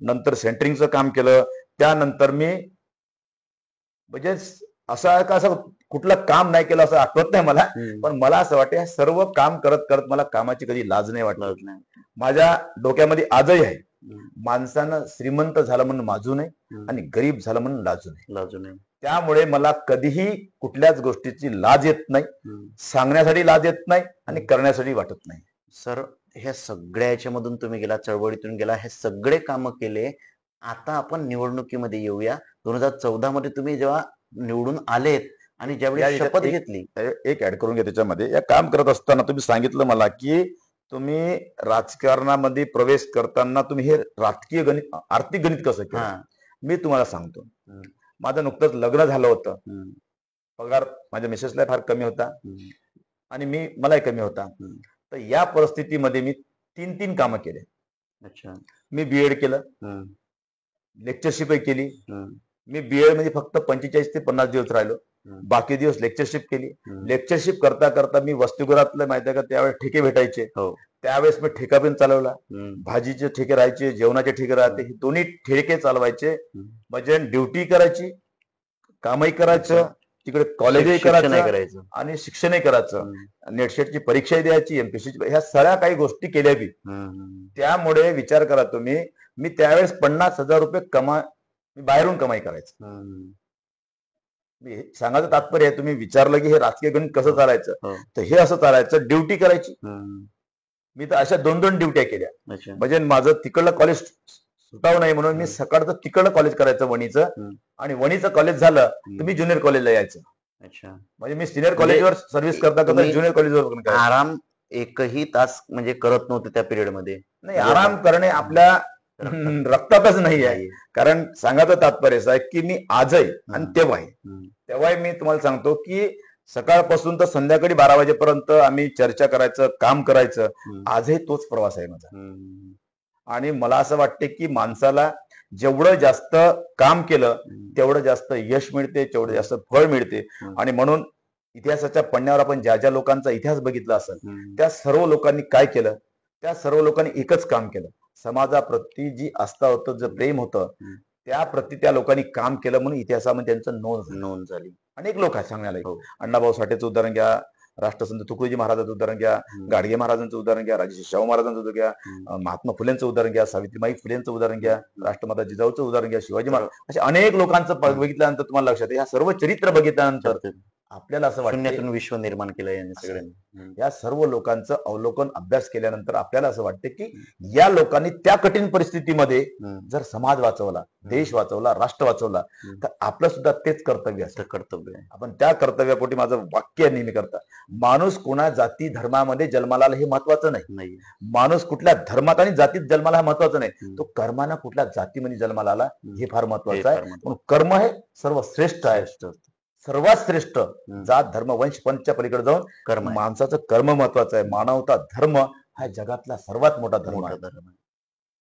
नंतर सेंटरिंगचं काम केलं. त्यानंतर मी म्हणजे असं कुठलं काम नाही केलं असं आठवत नाही मला. पण मला असं वाटतं सर्व काम करत करत मला कामाची कधी लाज नाही वाटत. माझ्या डोक्यामध्ये आजही आहे, माणसानं श्रीमंत झालं म्हणून माजू नये आणि गरीब झालं म्हणून लाजू नये. त्यामुळे मला कधीही कुठल्याच गोष्टीची लाज येत नाही, सांगण्यासाठी लाज येत नाही आणि करण्यासाठी वाटत नाही. सर, ह्या सगळ्या याच्यामधून तुम्ही गेला, चळवळीतून गेला, हे सगळे कामं केले. आता आपण निवडणुकीमध्ये येऊया. 2014 मध्ये तुम्ही जेव्हा निवडून आलेत आणि ज्यावेळी शपथ घेतली, एक ऍड करून घ्या त्याच्यामध्ये. या काम करत असताना तुम्ही सांगितलं मला की तुम्ही राजकारणामध्ये प्रवेश करताना तुम्ही हे राजकीय गणित, आर्थिक गणित कसं केलं. मी तुम्हाला सांगतो, माझं नुकतंच लग्न झालं होतं. पगार माझ्या मिसेसला फार कमी होता आणि मलाही कमी होता. तर या परिस्थितीमध्ये मी 3 कामं केले. अच्छा. मी बीएड केलं, लेक्चरशिपही केली. मी बीएड मध्ये फक्त 45 ते 50 दिवस राहिलो, बाकी दिवस लेक्चरशिप केली. लेक्चरशिप करता करता मी वसतिगृहातलं माहिती आहे का, त्यावेळेस ठेके भेटायचे, त्यावेळेस मी ठेका पण चालवला. भाजीचे ठेके राहायचे, जेवणाचे ठेके राहते, हे दोन्ही ठेके चालवायचे. म्हणजे ड्युटी करायची, कामही करायचं, तिकडे कॉलेजही करायचं आणि शिक्षणही करायचं. नेटसेटची परीक्षाही द्यायची, एमपीएससीची, ह्या सगळ्या काही गोष्टी केल्या बी. त्यामुळे विचार करा तुम्ही, मी त्यावेळेस 50,000 रुपये मी बाहेरून कमाई करायचं. मी सांगायचं तात्पर्य आहे, तुम्ही विचारलं की हे राजकीय गणित कसं चालायचं, तर हे असं चालायचं. ड्युटी करायची, मी तर अशा 2-2 ड्युट्या केल्या. म्हणजे माझं तिकडलं कॉलेज सुटावं नाही म्हणून मी सकाळचं तिकडलं कॉलेज करायचं वणीचं, आणि वणीचं कॉलेज झालं तर मी ज्युनियर कॉलेजला यायचं. अच्छा. म्हणजे मी सिनियर कॉलेजवर सर्व्हिस करता करता ज्युनियर कॉलेजवर आराम एकही तास म्हणजे करत नव्हते त्या पिरियड मध्ये. नाही, आराम करणे आपल्या रक्तातच नाही आहे. कारण सांगायचं तात्पर्य असं आहे की मी आजही आणि तेव्हाही मी तुम्हाला सांगतो की सकाळपासून तर संध्याकाळी 12 वाजेपर्यंत आम्ही चर्चा करायचं, काम करायचं. आजही तोच प्रवास आहे माझा. आणि मला असं वाटते की माणसाला जेवढं जास्त काम केलं तेवढं जास्त यश मिळते, तेवढं जास्त फळ मिळते. आणि म्हणून इतिहासाच्या पन्न्यावर आपण ज्या ज्या लोकांचा इतिहास बघितला असेल, त्या सर्व लोकांनी काय केलं, त्या सर्व लोकांनी एकच काम केलं. समाजाप्रती जी आस्था होतं, जे प्रेम होतं, त्याप्रती त्या लोकांनी काम केलं म्हणून इतिहासामध्ये त्यांचं नोंद झाली. अनेक लोक आहेत सांगण्याला. अण्णाभाऊ साठेचं उदाहरण घ्या, राष्ट्रसंत तुकडोजी महाराजांचं उदाहरण घ्या, गाडगे महाराजांचं उदाहरण घ्या, राजर्षी शाहू महाराजांचं उदाहरण घ्या, महात्मा फुलेंचं उदाहरण घ्या, सावित्रीबाई फुलेंचं उदाहरण घ्या, राष्ट्रमाता जिजाऊचं उदाहरण घ्या, शिवाजी महाराज, अशा अनेक लोकांचं बघितल्यानंतर तुम्हाला लक्षात येईल, या सर्व चरित्र बघितल्यानंतर आपल्याला असं वाटतं विश्व निर्माण केलं यांनी सगळ्यांनी. या सर्व लोकांचं अवलोकन, अभ्यास केल्यानंतर आपल्याला असं वाटतं की या लोकांनी त्या कठीण परिस्थितीमध्ये जर समाज वाचवला, देश वाचवला, राष्ट्र वाचवला, तर आपलं सुद्धा तेच कर्तव्य असतं. आपण त्या कर्तव्यापोटी माझं वाक्य नेहमी करता, माणूस कोणा जाती धर्मामध्ये जन्माला आला हे महत्वाचं नाही. माणूस कुठल्या धर्मात आणि जातीत जन्माला हे महत्वाचं नाही. तो कर्मानं कुठल्या जातीमध्ये जन्माला आला हे फार महत्वाचं आहे. म्हणून कर्म हे सर्वश्रेष्ठ आहे. सर्वात श्रेष्ठ जात धर्म वंश पंचच्या पलीकडे जाऊन माणसाचं कर्म महत्वाचं आहे. मानवता धर्म हा जगातला सर्वात मोठा धर्म आहे.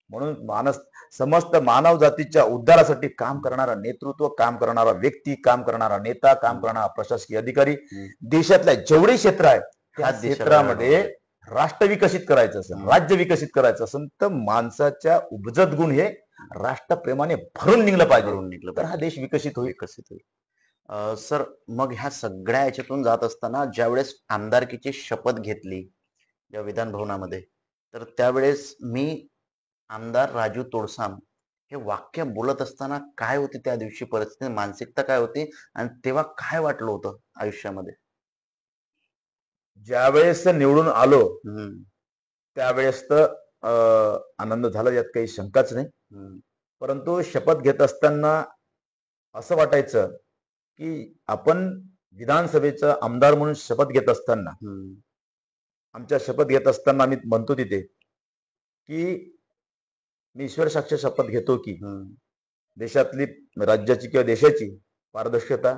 म्हणून समस्त मानव जातीच्या उद्धारासाठी काम करणारा नेतृत्व, काम करणारा व्यक्ती, काम करणारा नेता, काम करणारा प्रशासकीय अधिकारी, देशातल्या जेवढे क्षेत्र आहे त्या क्षेत्रामध्ये राष्ट्र विकसित करायचं असेल, राज्य विकसित करायचं असेल, तर माणसाच्या उपजत गुण हे राष्ट्रप्रेमाने भरून निघलं पाहिजे, तर हा देश विकसित होईल. सर, मग ह्या सगळ्या याच्यातून जात असताना ज्यावेळेस आमदारकीची शपथ घेतली या विधान भवनामध्ये, तर त्यावेळेस मी आमदार राजू तोडसाम हे वाक्य बोलत असताना काय होती त्या दिवशी परिस्थिती, मानसिकता काय होती आणि तेव्हा काय वाटलं होतं आयुष्यामध्ये? ज्यावेळेस निवडून आलो त्यावेळेस तर आनंद झाला, यात काही शंकाच नाही. परंतु शपथ घेत असताना असं वाटायचं की आपण विधानसभेचा आमदार म्हणून शपथ घेत असताना, आमच्या शपथ घेत असताना आम्ही म्हणतो तिथे की मी ईश्वर साक्ष शपथ घेतो की देशातली, राज्याची किंवा देशाची पारदर्शकता,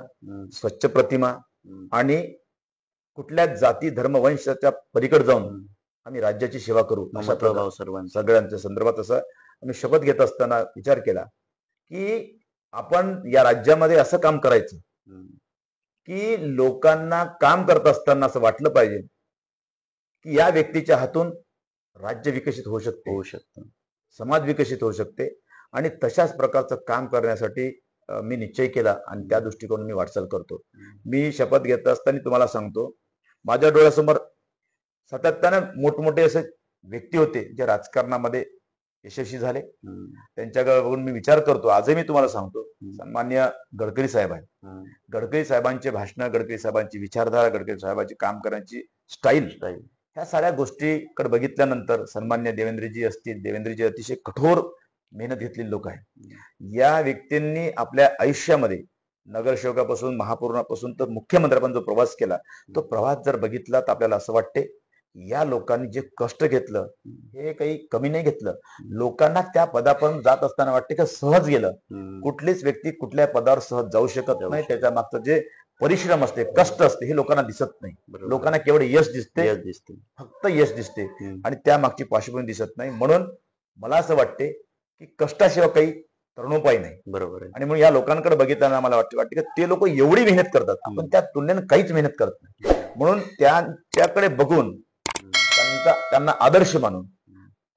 स्वच्छ प्रतिमा आणि कुठल्या जाती धर्म वंशाच्या पलीकडे जाऊन आम्ही राज्याची सेवा करू, सगळ्यांच्या संदर्भात असं आम्ही शपथ घेत असताना विचार केला की आपण या राज्यामध्ये असं काम करायचं की लोकांना काम करत असताना असं वाटलं पाहिजे की या व्यक्तीच्या हातून राज्य विकसित होऊ शकते, समाज विकसित होऊ शकते. आणि तशाच प्रकारचं काम करण्यासाठी मी निश्चय केला आणि त्या दृष्टिकोन मी वाटचाल करतो. मी शपथ घेत असताना तुम्हाला सांगतो, माझ्या डोळ्यासमोर सातत्यानं मोठमोठे असे व्यक्ती होते जे राजकारणामध्ये यशस्वी झाले. त्यांच्याकडे बघून मी विचार करतो, आजही मी तुम्हाला सांगतो, सन्मान्य गडकरी साहेब आहेत. गडकरी साहेबांचे भाषण, गडकरी साहेबांची विचारधारा, गडकरी साहेबांची काम करण्याची स्टाईल, ह्या साऱ्या गोष्टीकडे बघितल्यानंतर सन्मान्य देवेंद्रजी असतील, देवेंद्रजी अतिशय कठोर मेहनत घेतलेली लोक आहेत. या व्यक्तींनी आपल्या आयुष्यामध्ये नगरसेवकापासून महापौरापासून तर मुख्यमंत्र्यापर्यंत जो प्रवास केला, तो प्रवास जर बघितला तर आपल्याला असं वाटते या लोकांनी जे कष्ट घेतलं हे काही कमी नाही घेतलं. लोकांना त्या पदापर्यंत जात असताना वाटते का सहज गेलं. कुठलीच व्यक्ती कुठल्या पदावर सहज जाऊ शकत नाही. त्याच्या मागचं जे परिश्रम असते, कष्ट असते, हे लोकांना दिसत नाही. लोकांना केवळ यश दिसते, फक्त यश दिसते आणि त्या मागची पार्श्वभूमी दिसत नाही. म्हणून मला असं वाटते की कष्टाशिवाय काही तरुणोपाय नाही. बरोबर आहे. आणि म्हणून या लोकांकडे बघितल्यानं मला वाटते की ते लोक एवढी मेहनत करतात, आपण त्या तुलनेनं काहीच मेहनत करत नाही. म्हणून त्यांच्याकडे बघून त्यांना आदर्श मानून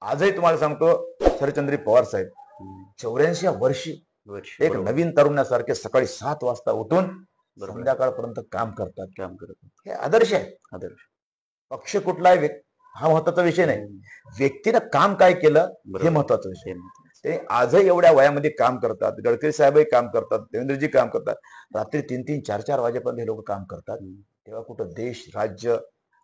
आजही तुम्हाला सांगतो, शरदचंद्र पवार साहेब 84 वर्षी एक नवीन तरुणासारखे सकाळी 7 वाजता उठून संध्याकाळपर्यंत काम करतात. हे आदर्श आहे. आदर्श पक्ष कुठला आहे हा महत्वाचा विषय नाही, व्यक्तीनं काम काय केलं हे महत्वाचा विषय. ते आजही एवढ्या वयामध्ये काम करतात. गडकरी साहेबही काम करतात, देवेंद्रजी काम करतात. रात्री 3-3, 4-4 वाजेपर्यंत हे लोक काम करतात. तेव्हा कुठं देश, राज्य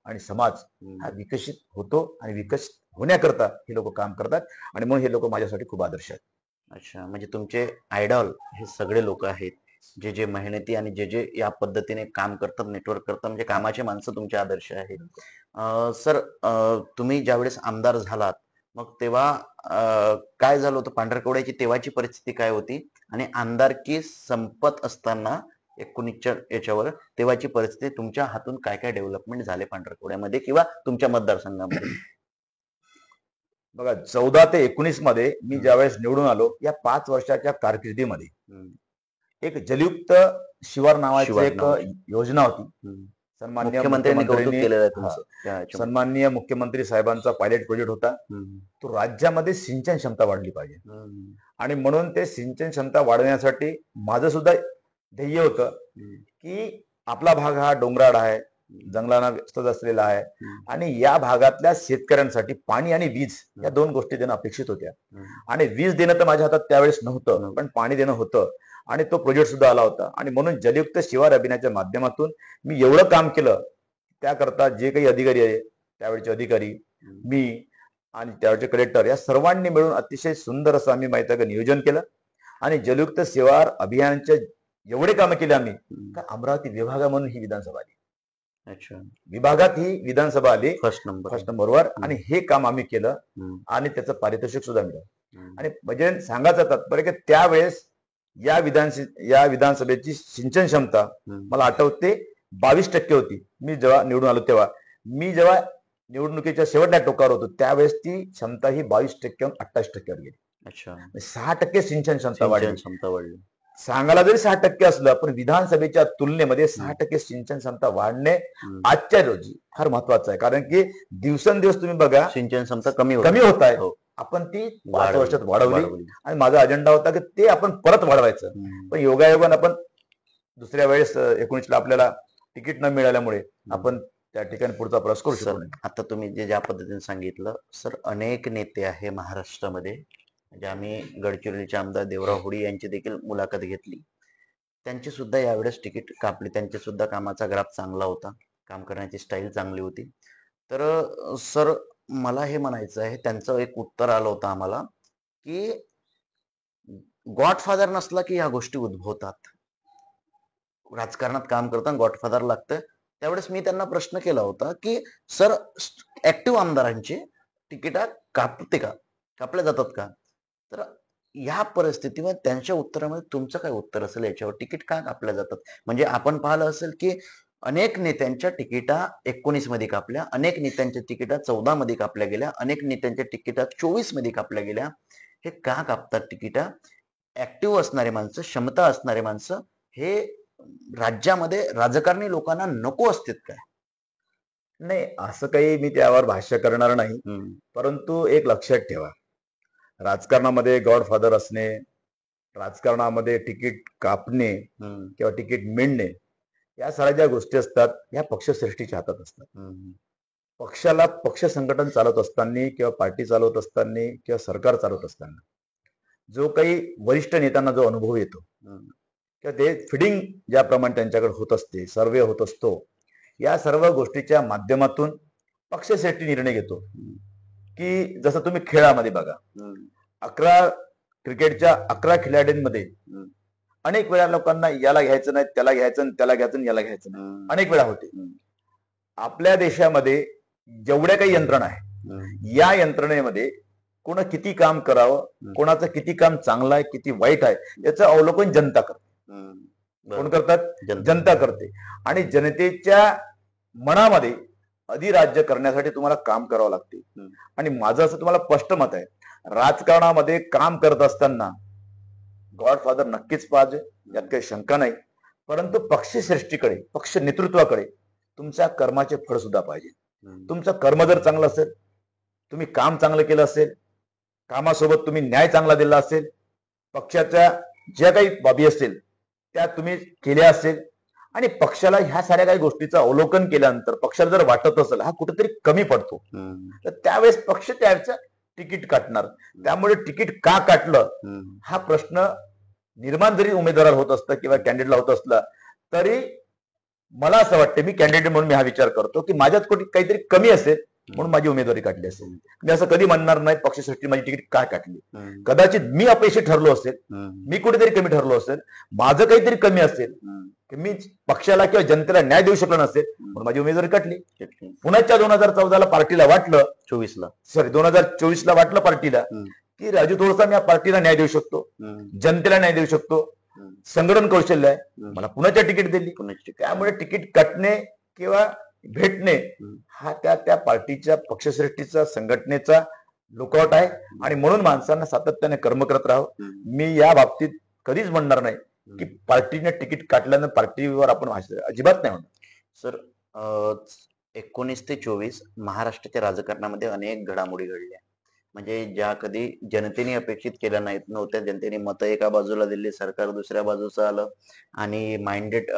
आणि समाज हा विकसित होतो आणि विकसित होण्याकरता हे लोक काम करतात. आणि म्हणून हे लोक माझ्यासाठी खूप आदर्श आहेत. अच्छा, म्हणजे तुमचे आयडॉल हे सगळे लोक आहेत जे जे मेहनती आणि जे जे या पद्धतीने काम करतात, नेटवर्क करतात, म्हणजे कामाचे माणसं तुमचे आदर्श आहेत. सर, तुम्ही ज्यावेळेस आमदार झालात मग तेव्हा काय झालं होतं, पांढरकवड्याची तेव्हाची परिस्थिती काय होती आणि आमदारकी संपत असताना 19च्या याच्यावर तेव्हाची परिस्थिती, तुमच्या हातून काय काय डेव्हलपमेंट झाले पांढरकवड्यामध्ये किंवा तुमच्या मतदारसंघामध्ये? बघा, 14 ते 19 मध्ये मी ज्यावेळेस निवडून आलो, या 5 वर्षाच्या कारकिर्दीमध्ये एक जलयुक्त शिवार नावाची एक योजना होती. सन्मान्य मुख्यमंत्र्यांनी कौतुक मुख्यमंत्र्यांनी केलेलं आहे तुमचं त्या ह्याच्यामध्ये. सन्माननीय मुख्यमंत्री साहेबांचा पायलट प्रोजेक्ट होता. तो राज्यामध्ये सिंचन क्षमता वाढली पाहिजे आणि म्हणून ते सिंचन क्षमता वाढवण्यासाठी माझं सुद्धा ध्येय होतं की आपला भाग हा डोंगराळ आहे, जंगलांना व्यस्त असलेला आहे आणि या भागातल्या शेतकऱ्यांसाठी पाणी आणि वीज या 2 गोष्टी देणं अपेक्षित होत्या. आणि वीज देणं तर माझ्या हातात त्यावेळेस नव्हतं, पण पाणी देणं होतं आणि तो प्रोजेक्ट सुद्धा आला होता. आणि म्हणून जलयुक्त शिवार अभियानाच्या माध्यमातून मी एवढं काम केलं. त्याकरता जे काही अधिकारी आहे, त्यावेळेचे अधिकारी, मी आणि त्यावेळेचे कलेक्टर, या सर्वांनी मिळून अतिशय सुंदर असं आम्ही माहिती आहे नियोजन केलं आणि जलयुक्त शिवार अभियानाचे एवढे कामं केले आम्ही का अमरावती विभागा म्हणून ही विधानसभा आली. अच्छा, विभागात ही विधानसभा आली फर्स्ट नंबरवर. आणि हे काम आम्ही केलं आणि त्याचं पारितोषिक सुद्धा मिळालं. आणि म्हणजे सांगायचं तात्पर्य की त्यावेळेस या विधानसभेची सिंचन क्षमता मला आठवते 22% होती. मी जेव्हा निवडून आलो तेव्हा, मी जेव्हा निवडणुकीच्या शेवटच्या टोकावर होतो त्यावेळेस ती क्षमता ही 22%हून 28%वर गेली. अच्छा, 6% सिंचन क्षमता वाढली. सांगायला जरी 6% असलं, पण विधानसभेच्या तुलनेमध्ये 6% सिंचन क्षमता वाढणे आजच्या रोजी फार महत्वाचं आहे. कारण की दिवसेंदिवस तुम्ही बघा सिंचन क्षमता कमी होत आहे. आपण ती 5 वर्षात वाढवली आणि माझा अजेंडा होता की ते आपण परत वाढवायचं. पण योगायोगानं आपण दुसऱ्या वेळेस 19ला आपल्याला तिकीट न मिळाल्यामुळे आपण त्या ठिकाणी पुढचा प्रवास करू शकतो. आता तुम्ही जे ज्या पद्धतीने सांगितलं सर, अनेक नेते आहे महाराष्ट्रामध्ये, म्हणजे आम्ही गडचिरोलीचे आमदार देवराव होळी यांची देखील मुलाखत घेतली. त्यांची सुद्धा यावेळेस तिकीट कापली. त्यांचे सुद्धा कामाचा ग्राफ चांगला होता, काम करण्याची स्टाईल चांगली होती. तर सर, मला हे म्हणायचं आहे, त्यांचं एक उत्तर आलं होतं आम्हाला की गॉडफादर नसला की या गोष्टी उद्भवतात. राजकारणात काम करताना गॉडफादर लागतं. त्यावेळेस मी त्यांना प्रश्न केला होता की सर, ऍक्टिव्ह आमदारांची तिकीट कापल्या जातात का? तर या परिस्थितीमध्ये त्यांच्या उत्तरामध्ये तुमचं काय उत्तर असेल याच्यावर? तिकीट का कापल्या जातात? म्हणजे आपण पाहिलं असेल की अनेक नेत्यांच्या तिकिटा 19 मध्ये कापल्या, अनेक नेत्यांच्या तिकिटा 14 मध्ये कापल्या गेल्या, अनेक नेत्यांच्या तिकिटा 24 मध्ये कापल्या गेल्या. हे का कापतात तिकिटा? ऍक्टिव्ह असणारे माणसं, क्षमता असणारे माणसं हे राज्यामध्ये राजकारणी लोकांना नको असतात काय? नाही, असं काही मी त्यावर भाष्य करणार नाही. परंतु एक लक्षात ठेवा, राजकारणामध्ये गॉडफादर असणे राजकारणामध्ये तिकीट कापणे हम्म, किंवा तिकीट मिळणे या साऱ्या ज्या गोष्टी असतात या पक्षश्रेष्ठीच्या हातात असतात. हम्म, पक्षाला पक्ष संघटन चालवत असताना किंवा पार्टी चालवत असताना किंवा सरकार चालवत असताना जो काही वरिष्ठ नेत्यांना जो अनुभव येतो हम्म, किंवा ते फिडिंग ज्याप्रमाणे त्यांच्याकडे होत असते, सर्वे होत असतो, या सर्व गोष्टीच्या माध्यमातून पक्षश्रेष्ठी निर्णय घेतो. की जसं तुम्ही खेळामध्ये बघा, हम्म, 11 खिलाड्यांमध्ये हम्म, अनेक वेळा लोकांना याला घ्यायचं नाही, त्याला घ्यायचं नाही, त्याला घ्यायचं नाही, याला घ्यायचं नाही, हम्म, अनेक वेळा होते. हम्म, आपल्या देशामध्ये जेवढ्या काही यंत्रणा आहे हम्म, या यंत्रणेमध्ये कोण किती काम करावं, कोणाचं किती काम चांगलं आहे, किती वाईट आहे याचं अवलोकन जनता करते. हम्म, कोण बरोबर. करतात? जनता करते. आणि जनतेच्या मनामध्ये अधिराज्य करण्यासाठी तुम्हाला काम करावं लागते. हम्म. आणि माझं असं तुम्हाला स्पष्ट मत आहे, राजकारणामध्ये काम करत असताना गॉडफादर नक्कीच पाहिजे, यात काही शंका नाही. परंतु पक्षश्रेष्ठीकडे, पक्ष नेतृत्वाकडे तुमच्या कर्माचे फळ सुद्धा पाहिजे. हम्म, तुमचं कर्म जर चांगलं असेल, तुम्ही काम चांगलं केलं असेल, कामासोबत तुम्ही न्याय चांगला दिला असेल, पक्षाच्या ज्या काही बाबी असतील त्या तुम्ही केल्या असेल आणि पक्षाला ह्या साऱ्या काही गोष्टीचं अवलोकन केल्यानंतर पक्षाला जर वाटत असेल हा कुठेतरी कमी पडतो, हम्म, तर त्यावेळेस पक्ष त्याचं तिकीट काटणार. त्यामुळे तिकीट का काटलं हम्म, हा प्रश्न निर्माण जरी उमेदवाराला होत असतं किंवा कॅन्डिडेटला होत असला तरी मला असं वाटतं, मी कॅन्डिडेट म्हणून मी हा विचार करतो की माझ्यात काहीतरी कमी असेल म्हणून माझी उमेदवारी काढली असेल. मी असं कधी म्हणणार नाही पक्षश्रेष्ठी माझी तिकीट का काटली. हम्म, कदाचित मी अपयशी ठरलो असेल, हम्म, मी कुठेतरी कमी ठरलो असेल, माझं काहीतरी कमी असेल हम्म, की मी पक्षाला किंवा जनतेला न्याय देऊ शकलो नसेल म्हणून माझी उमेदवारी काटली. ठीक. पुण्याच्या 2014ला पार्टीला वाटलं, 24 ला 2024ला वाटलं पार्टीला हम्म, की राजू थोडसा मी या पार्टीला न्याय देऊ शकतो, हम्म, जनतेला न्याय देऊ शकतो, हम्म, संघटन कौशल्य आहे, हम्म. मला पुण्याच्या तिकीट दिली. पुण्याची ticket. त्यामुळे तिकीट कटणे किंवा भेटणे हम्म. हा त्या पार्टीच्या पक्षश्रेष्ठीचा संघटनेचा लुकआउट आहे. आणि म्हणून माणसांना सातत्याने कर्म करत राहावं. हम्म, मी या बाबतीत कधीच म्हणणार नाही की हम्म. पार्टीने तिकीट काटल्यानं पार्टीवर आपण अजिबात नाही म्हणणार. सर 19 ते 24 महाराष्ट्राच्या राजकारणामध्ये अनेक घडामोडी घडल्या, म्हणजे ज्या कधी जनतेने अपेक्षित केल्या नाहीत नव्हत्या. जनतेने मतं एका बाजूला दिली, सरकार दुसऱ्या बाजूचं आलं आणि माइंडेड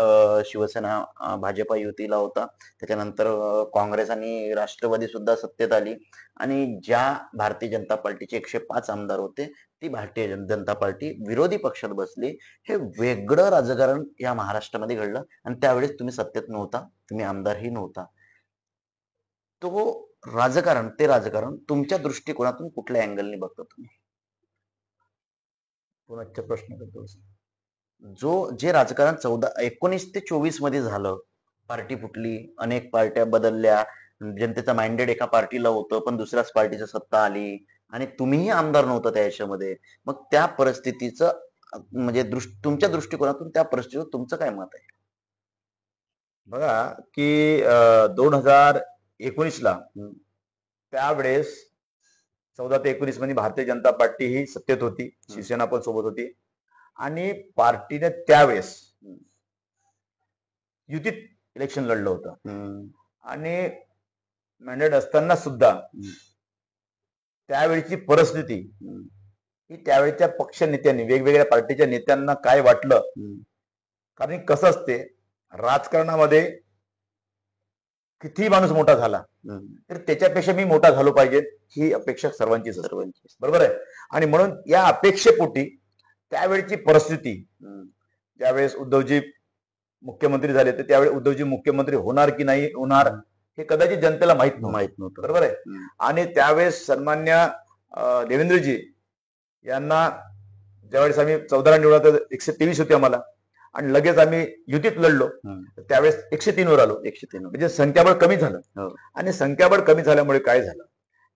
शिवसेना भाजपा युतीला होता. त्याच्यानंतर काँग्रेस आणि राष्ट्रवादी सुद्धा सत्तेत आली आणि ज्या भारतीय जनता पार्टीचे 105 आमदार होते ती भारतीय जनता पार्टी विरोधी पक्षात बसली. हे वेगळं राजकारण या महाराष्ट्रामध्ये घडलं आणि त्यावेळेस तुम्ही सत्तेत नव्हता, तुम्ही आमदारही नव्हता. ते राजकारण तुमच्या दृष्टिकोनातून कुठल्या अँगलने बघता तुम्ही? पुण्याचा प्रश्न करतो. जे राजकारण 19 ते 24 मध्ये झालं, पार्टी फुटली, अनेक पार्ट्या बदलल्या, जनतेचं माइंडेड एका पार्टीला होतं पण दुसऱ्याच पार्टीची सत्ता आली आणि तुम्हीही आमदार नव्हता त्या याच्यामध्ये. मग त्या परिस्थितीचं म्हणजे तुमच्या दृष्टिकोनातून त्या परिस्थितीवर तुमचं काय मत आहे? बघा की 2019ला हम्म, त्यावेळेस 14 ते 19 मध्ये भारतीय जनता पार्टी ही सत्तेत होती, शिवसेना पण सोबत होती आणि पार्टीने त्यावेळेस हम्म, युतीत इलेक्शन लढलं होतं हम्म, आणि मॅन्डेट असताना सुद्धा त्यावेळीची परिस्थिती हम्म, ही त्यावेळच्या पक्ष नेत्यांनी वेगवेगळ्या पार्टीच्या नेत्यांना काय वाटलं, हम्म, कारण कसं असते राजकारणामध्ये कितीही माणूस मोठा झाला हम्म, तर त्याच्यापेक्षा मी मोठा झालो पाहिजे ही अपेक्षा सर्वांचीच असते. सर्वांची. बरोबर आहे. आणि म्हणून या अपेक्षेपोटी त्यावेळची परिस्थिती, हम्म, ज्यावेळेस उद्धवजी मुख्यमंत्री झाले तर त्यावेळी उद्धवजी मुख्यमंत्री होणार की नाही होणार हे कदाचित जनतेला माहित नव्हतं. माहित नव्हतं. बरोबर आहे. हम्म, आणि त्यावेळेस सन्मान्य देवेंद्रजी यांना ज्यावेळेस आम्ही 14 निवडा 123 होती आम्हाला आणि लगेच आम्ही युतीत लढलो, हम्म, त्यावेळेस 103 वर आलो. 103. म्हणजे संख्याबळ कमी झालं. हो. आणि संख्याबळ कमी झाल्यामुळे काय झालं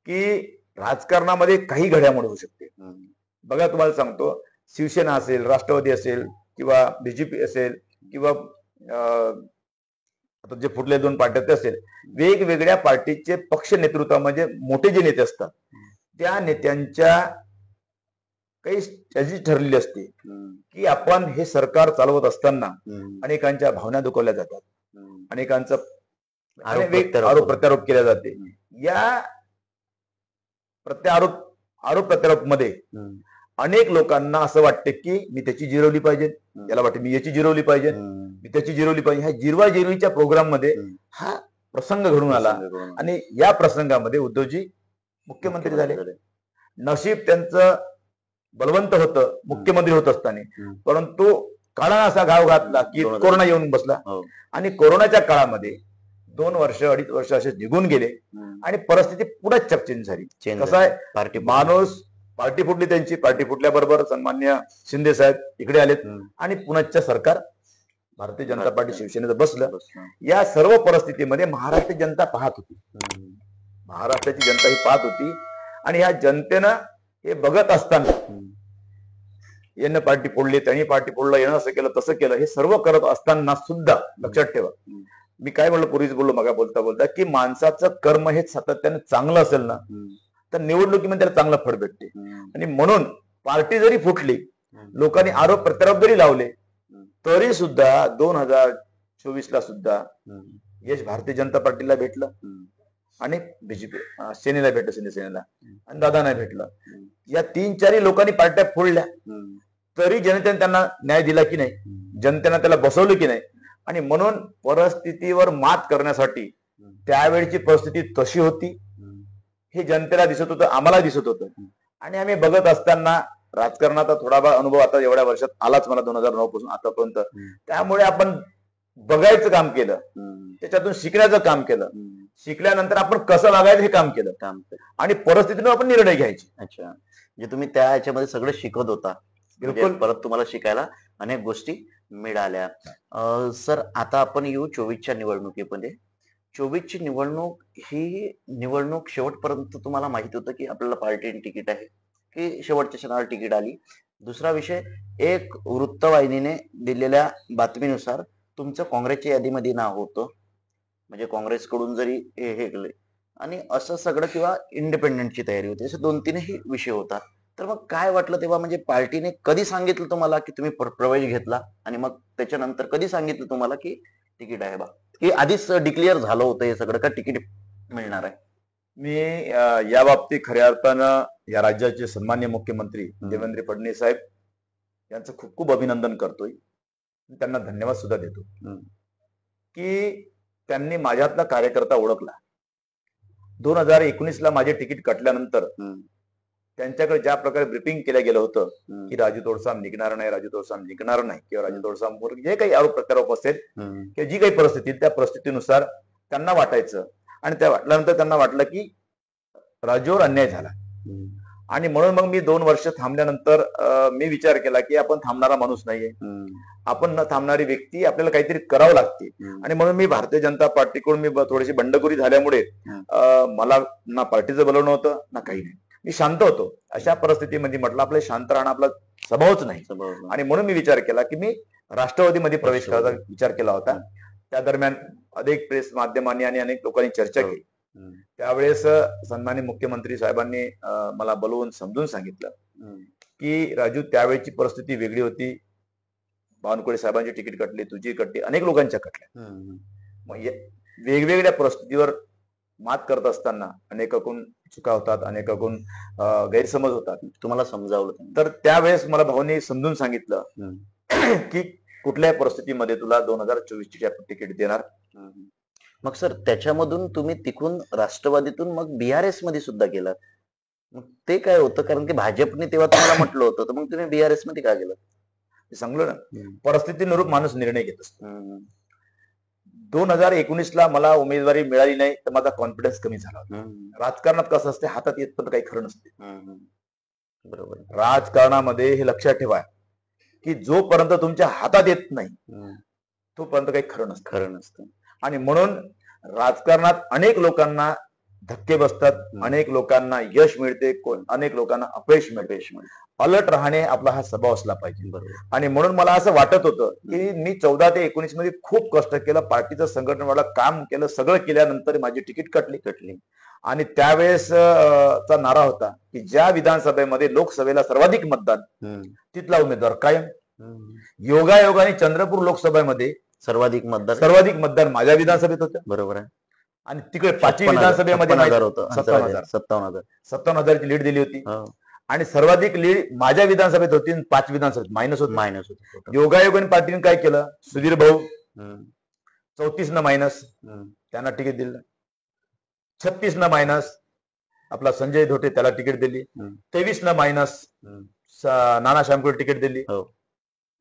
की राजकारणामध्ये काही घडामोड होऊ शकते. हम्म, बघा तुम्हाला सांगतो, शिवसेना असेल, राष्ट्रवादी असेल किंवा बीजेपी असेल किंवा आता जे फुटले 2 पार्ट्या ते असेल, वेगवेगळ्या पार्टीचे पक्ष नेतृत्व म्हणजे मोठे जे नेते असतात त्या नेत्यांच्या काही स्ट्रॅटेजी ठरलेली असते हम्म, की आपण हे सरकार चालवत असताना हम्म, अनेकांच्या भावना दुखवल्या जातात, हम्म. अनेकांचा आरोप आरोप प्रत्यारोप केल्या जाते. हम्म. या आरोप प्रत्यारोप मध्ये हम्म, अनेक लोकांना असं वाटते की मी त्याची जिरवली पाहिजे, याला वाटते मी याची जिरवली पाहिजे, मी त्याची जिरवली पाहिजे. ह्या जिरवा जिरवीच्या प्रोग्राम मध्ये हा प्रसंग घडून आला आणि या प्रसंगामध्ये उद्धवजी मुख्यमंत्री झाले. नशीब त्यांचं बलवंत होतं मुख्यमंत्री होत असताना, परंतु काळानं असा घाव घातला की कोरोना येऊन बसला आणि कोरोनाच्या काळामध्ये 2 वर्ष 2.5 वर्ष असे निघून गेले आणि परिस्थिती पुढे चकचेंज झाली. कसं आहे, माणूस पार्टी फुटली, त्यांची पार्टी फुटल्याबरोबर सन्मान्य शिंदे साहेब इकडे आलेत आणि पुण्याच्या सरकार भारतीय जनता पार्टी शिवसेनेचं बसलं. या सर्व परिस्थितीमध्ये महाराष्ट्र जनता पाहत होती, महाराष्ट्राची जनता ही पाहत होती आणि या जनतेनं हे बघत असताना यानं पार्टी फोडली, त्यांनी पार्टी फोडलं, यानं असं केलं तसं केलं, हे सर्व करत असताना सुद्धा लक्षात ठेवा, मी काय म्हणलं पूर्वीच बोललो मगा बोलता बोलता, की माणसाचं कर्म हे सातत्याने चांगलं असेल ना तर निवडणुकीमध्ये त्याला चांगलं फळ भेटते. आणि म्हणून पार्टी जरी फुटली, लोकांनी आरोप प्रत्यारोप जरी लावले, तरी सुद्धा 2024 ला सुद्धा यश भारतीय जनता पार्टीला भेटलं आणि बीजेपी सेनेला भेटलं, शिंदे सेनेला, आणि दादांना भेटलं. या 3-4 लोकांनी पार्ट्या फोडल्या तरी जनतेने त्यांना न्याय दिला की नाही, जनतेनं त्याला बसवलं की नाही. आणि म्हणून परिस्थितीवर मात करण्यासाठी त्यावेळची परिस्थिती तशी होती हे जनतेला दिसत होतं, आम्हाला दिसत होतं. आणि आम्ही बघत असताना राजकारणाचा थोडाफार अनुभव आता एवढ्या वर्षात आलाच मला 2009 पासून आतापर्यंत, त्यामुळे आपण बघायचं काम केलं, त्याच्यातून शिकण्याचं काम केलं, शिकल्यानंतर आपण कसं वागायचं हे काम केलं आणि परिस्थितीनं आपण निर्णय घ्यायचे. अच्छा, म्हणजे तुम्ही त्या ह्याच्यामध्ये सगळं शिकत होता. बिलकुल, परत तुम्हाला शिकायला अनेक गोष्टी मिळाल्या. सर, आता आपण येऊ 24च्या निवडणुकीमध्ये. 24ची निवडणूक ही निवडणूक शेवटपर्यंत तुम्हाला माहित होतं की आपल्याला पार्टीने तिकीट आहे, की शेवटच्या क्षणाला तिकीट आली? दुसरा विषय, एक वृत्तवाहिनीने दिलेल्या बातमीनुसार तुमचं काँग्रेसच्या यादीमध्ये नाव होतं, म्हणजे काँग्रेसकडून जरी हे केले आणि असं सगळं, किंवा इंडिपेंडेंटची तयारी होती, असे 2-3 विषय होता. तर मग काय वाटलं तेव्हा, म्हणजे पार्टीने कधी सांगितलं तुम्हाला की तुम्ही प्रवेश घेतला, आणि मग त्याच्यानंतर कधी सांगितलं तुम्हाला की तिकीट आहे बा, की आधीच डिक्लेअर झालं होतं हे सगळं का तिकीट मिळणार आहे? मी या बाबतीत खऱ्या अर्थानं या राज्याचे सन्मान्य मुख्यमंत्री देवेंद्र फडणवीस साहेब यांचं खूप खूप अभिनंदन करतोय, त्यांना धन्यवाद सुद्धा देतो की त्यांनी माझ्यातला कार्यकर्ता ओळखला. 2019 ला माझे तिकीट कटल्यानंतर त्यांच्याकडे ज्या प्रकारे ब्रिफिंग केलं गेलं होतं की राजू तोडसाम निघणार नाही, राजू तोडसाम निघणार नाही, किंवा राजू तोडसामवर जे काही आरोप प्रत्यारोप असेल किंवा जी काही परिस्थिती, त्या परिस्थितीनुसार त्यांना वाटायचं आणि त्या वाटल्यानंतर त्यांना वाटलं की राजूवर अन्याय झाला. आणि म्हणून मग मी 2 वर्ष थांबल्यानंतर मी विचार केला की आपण थांबणारा माणूस नाहीये, आपण न थांबणारी व्यक्ती, आपल्याला काहीतरी करावं लागते. आणि म्हणून मी भारतीय जनता पार्टीकडून मी थोडीशी बंडखोरी झाल्यामुळे मला ना पार्टीचं बोलवणं होतं ना काही नाही, मी शांत होतो. अशा परिस्थितीमध्ये म्हटलं आपलं शांत राहणं आपला स्वभावच नाही, आणि म्हणून मी विचार केला की मी राष्ट्रवादीमध्ये प्रवेश करायचा विचार केला होता. त्या दरम्यान अनेक प्रेस माध्यमांनी आणि अनेक लोकांनी चर्चा केली. त्यावेळेस सन्माननीय मुख्यमंत्री साहेबांनी मला बोलवून समजून सांगितलं की राजू, त्यावेळेची परिस्थिती वेगळी होती, बावनकुळे साहेबांची तिकीट कटली, तुझी कटली, अनेक लोकांच्या कटल्या. मग वेगवेगळ्या परिस्थितीवर मात करत असताना अनेकाकडून चुका होतात, अनेकाकडून गैरसमज होतात. तुम्हाला समजावलं तर त्यावेळेस मला भाऊनी समजून सांगितलं की कुठल्याही परिस्थितीमध्ये तुला 2024ची तिकीट देणार. मग सर, त्याच्यामधून तुम्ही तिकून राष्ट्रवादीतून मग बीआरएस मध्ये सुद्धा गेलात. मग ते काय होतं? कारण की भाजपने तेव्हा तुम्हाला म्हटलं होतं, तर मग तुम्ही बीआरएस मध्ये का गेलात? सांगलो ना, परिस्थितीनुरूप माणूस निर्णय घेत असतो. 2019 ला मला उमेदवारी मिळाली नाही तर माझा कॉन्फिडन्स कमी झाला होता. राजकारणात कसं असते, हातात येत पण काही खरं नसते. बरोबर. राजकारणामध्ये हे लक्षात ठेवा की जोपर्यंत तुमच्या हातात येत नाही तोपर्यंत काही खरं नसतं. आणि म्हणून राजकारणात अनेक लोकांना धक्के बसतात, अनेक लोकांना यश मिळते, अनेक लोकांना अपयश मिळते. अलर्ट राहणे आपला हा स्वभाव असला पाहिजे. आणि म्हणून मला असं वाटत होतं की मी 14 ते 19 मध्ये खूप कष्ट केलं, पार्टीचं संघटनवाला काम केलं, सगळं केल्यानंतर माझी तिकीट कटली. आणि त्यावेळेस चा नारा होता की ज्या विधानसभेमध्ये लोकसभेला सर्वाधिक मतदान तिथला उमेदवार कायम. योगायोगाने चंद्रपूर लोकसभेमध्ये सर्वाधिक मतदान माझ्या विधानसभेत होतं. बरोबर आहे. आणि तिकडे 5वी विधानसभेमध्ये 57,000 ची लीड दिली होती. आणि सर्वाधिक लीड माझ्या विधानसभेत होती आणि 5 विधानसभेत मायनस होती. मायनस होत. योगायोगाने पार्टीने काय केलं, सुधीर भाऊ 34 न मायनस त्यांना तिकीट दिलं. 36 न मायनस आपला संजय धोटे त्याला तिकीट दिली. 23 न मायनस नाना श्यामकुळे तिकीट दिली.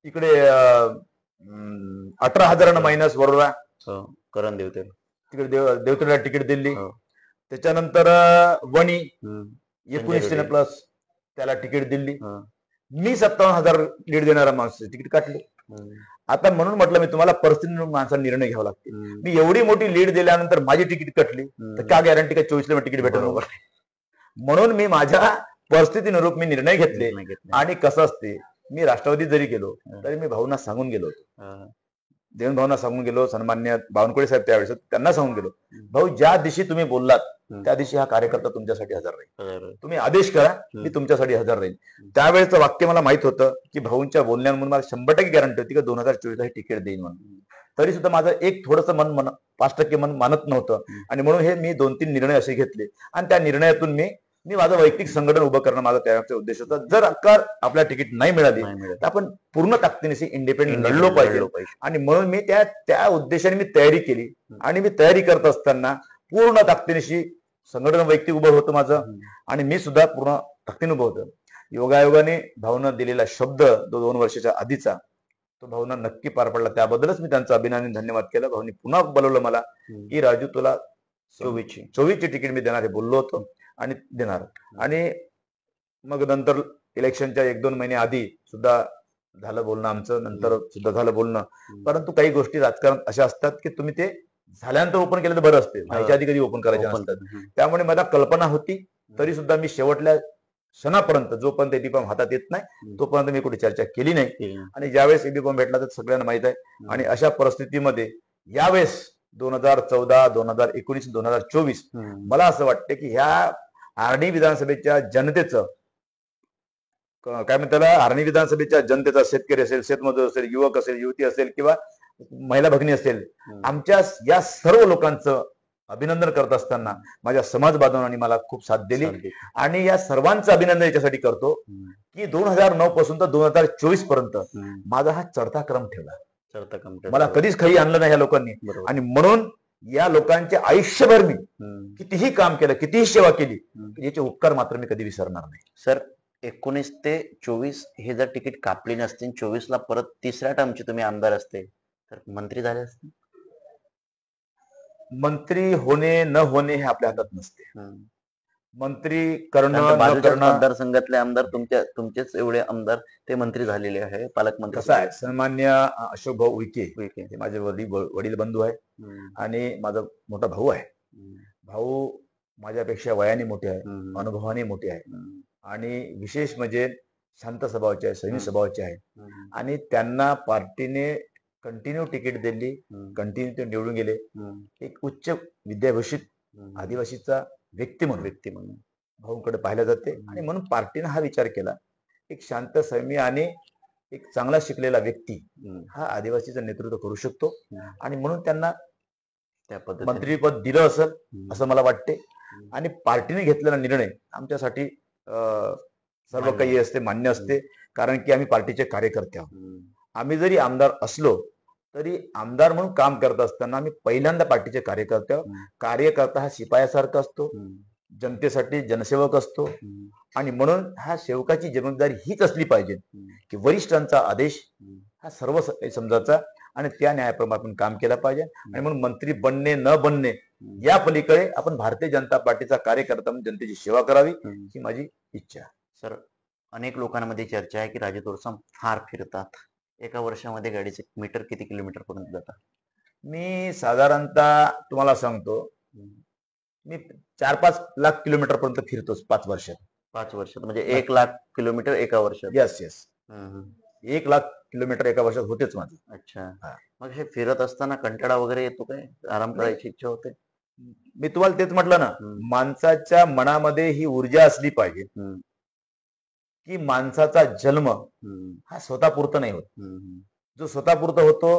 इकडे 18,000 न मायनस वरोरा करण देवते तिकडे देवतेला तिकीट दिली. त्याच्यानंतर वणी 19 प्लस त्याला तिकीट दिली. मी 57,000 लीड देणारा माणूस तिकीट काढले. आता म्हणून म्हटलं मी तुम्हाला परिस्थिती माणसाला निर्णय घ्यावा लागते. मी एवढी मोठी लीड दिल्यानंतर माझी तिकीट कटली तर का गॅरंटी काय 24 तिकीट भेटणार? म्हणून मी माझ्या परिस्थितीनुरूप मी निर्णय घेतले. आणि कसं असते, मी राष्ट्रवादी जरी गेलो तरी मी भाऊंना सांगून गेलो होतो, देवेंद्र भाऊंना सांगून गेलो, सन्मान्य बावनकुळे साहेब त्यावेळेस त्यांना सांगून गेलो, भाऊ ज्या दिवशी तुम्ही बोललात त्या दिवशी हा कार्यकर्ता तुमच्यासाठी हजर राहील. तुम्ही आदेश करा, मी तुमच्यासाठी हजर राहील. त्यावेळेचं वाक्य मला माहित होतं की भाऊंच्या बोलण्यामुळे मला 100% गॅरंटी होती की 2024 हे तिकीट देईन म्हणून. तरी सुद्धा माझं एक थोडंसं मन 5% मन मानत नव्हतं. आणि म्हणून हे मी 2-3 निर्णय असे घेतले आणि त्या निर्णयातून मी माझं वैयक्तिक संघटन उभं करणं माझा त्याचा उद्देश होता. जर आपल्या तिकीट नाही मिळाली तर आपण पूर्ण ताकदीने इंडिपेंडेंट लढलो पाहिजे. आणि म्हणून मी त्या उद्देशाने मी तयारी केली. आणि मी तयारी करत असताना पूर्ण ताकदीने संघटन वैयक्तिक उभं होतं माझं आणि मी सुद्धा पूर्ण ताकदीने उभं होतं. योगायोगाने भाऊनं दिलेला शब्द 2 वर्षाच्या आधीचा तो भाऊनं नक्की पार पडला. त्याबद्दलच मी त्यांचं अभिनंदन धन्यवाद केलं. भाऊनी पुन्हा बोलवलं मला की राजू तुला 24ची तिकीट मी देणार हे बोललो होतो आणि देणार. आणि मग नंतर इलेक्शनच्या 1-2 महिने आधी सुद्धा झालं बोलणं आमचं, नंतर सुद्धा झालं बोलणं. परंतु काही गोष्टी राजकारण अशा असतात की तुम्ही ते झाल्यानंतर ओपन केलं तर बरं असते, व्हायच्या आधी कधी ओपन करायचे नसतात. त्यामुळे मला कल्पना होती, तरी सुद्धा मी शेवटल्या क्षणापर्यंत जोपर्यंत एबी फॉर्म हातात येत नाही तोपर्यंत मी कुठे चर्चा केली नाही. आणि ज्यावेळेस एबी फॉर्म भेटला तर सगळ्यांना माहित आहे. आणि अशा परिस्थितीमध्ये यावेळेस 2014, 2019, 2024 मला असं वाटतं की ह्या आर्णी विधानसभेच्या जनतेचं काय म्हणतात, आर्णी विधानसभेच्या जनतेचा, शेतकरी असेल, शेतमजूर असेल, युवक असेल, युवती असेल किंवा महिला भगिनी असेल, आमच्या या सर्व लोकांचं अभिनंदन करत असताना माझ्या समाज बांधवांनी मला खूप साथ दिली. आणि या सर्वांचं अभिनंदन याच्यासाठी करतो की 2009 पासून तर 2024 पर्यंत माझा हा चढता क्रम ठेवला. मला कधीच काही आणलं नाही या लोकांनी. आणि म्हणून या लोकांचे आयुष्यभर मी कितीही काम केलं, कितीही सेवा केली, याचे उपकार मात्र मी कधी विसरणार नाही. सर, 19 ते 24 हे जर तिकीट कापली नसतील, 24 ला परत तिसऱ्या टर्मचे तुम्ही आमदार असते तर मंत्री झाले असते? मंत्री होणे न होणे हे आपल्या हातात नसते. मंत्री करणं न करणं, मतदारसंघातले आमदार तुमचेच एवढे आमदार ते मंत्री झालेले आहे, पालकमंत्री. कसं आहे, सन्मान्य अशोक भाऊ उईके ते माझे वडील बंधू आहे आणि माझा मोठा भाऊ आहे. भाऊ माझ्यापेक्षा वयाने मोठे आहे, अनुभवाने मोठे आहे आणि विशेष म्हणजे शांत स्वभावाचे आहे, संयमी स्वभावाचे आहे. आणि त्यांना पार्टीने कंटिन्यू तिकीट दिली, कंटिन्यू ते निवडून गेले. एक उच्च विद्याभूषित आदिवासीचा व्यक्ती म्हणून भाऊंकडे पाहिलं जाते. आणि म्हणून पार्टीने हा विचार केला, एक शांत, संयमी आणि एक चांगला शिकलेला व्यक्ती हा आदिवासीचं नेतृत्व करू शकतो. आणि म्हणून त्यांना त्या पद्धतीने मंत्रीपद दिलं असेल असं मला वाटते. आणि पार्टीने घेतलेला निर्णय आमच्यासाठी सर्व काही असते, मान्य असते. कारण की आम्ही पार्टीचे कार्यकर्ते आहोत. आम्ही जरी आमदार असलो तरी आमदार म्हणून काम करत असताना आम्ही पहिल्यांदा पार्टीचे कार्यकर्ते आहोत. कार्यकर्ता हा शिपायासारखा असतो, जनतेसाठी जनसेवक असतो. आणि म्हणून ह्या सेवकाची जबाबदारी हीच असली पाहिजे की वरिष्ठांचा आदेश हा सर्व समजायचा आणि त्या न्यायाप्रमाणे आपण काम केलं पाहिजे. आणि म्हणून मंत्री बनणे न बनणे या पलीकडे आपण भारतीय जनता पार्टीचा कार्यकर्ता म्हणून जनतेची सेवा करावी ही माझी इच्छा. सर, अनेक लोकांमध्ये चर्चा आहे की राजू तोरसाम फार फिरतात. एका वर्षामध्ये गाडीचे मीटर किती किलोमीटर पर्यंत जातात? मी साधारणतः तुम्हाला सांगतो, मी 4-5 लाख किलोमीटर पर्यंत फिरतोच 5 वर्षात. 5 वर्षात म्हणजे 1 लाख किलोमीटर एका वर्षात? येस. 1 लाख किलोमीटर एका वर्षात होतेच माझं. अच्छा. मग हे फिरत असताना कंटाळा वगैरे येतो काय? आराम करायची इच्छा होते? मी तुम्हाला तेच म्हटलं ना, माणसाच्या मनामध्ये ही ऊर्जा असली पाहिजे की माणसाचा जन्म हा स्वतःपुरता नाही होत. जो स्वतःपुरता होतो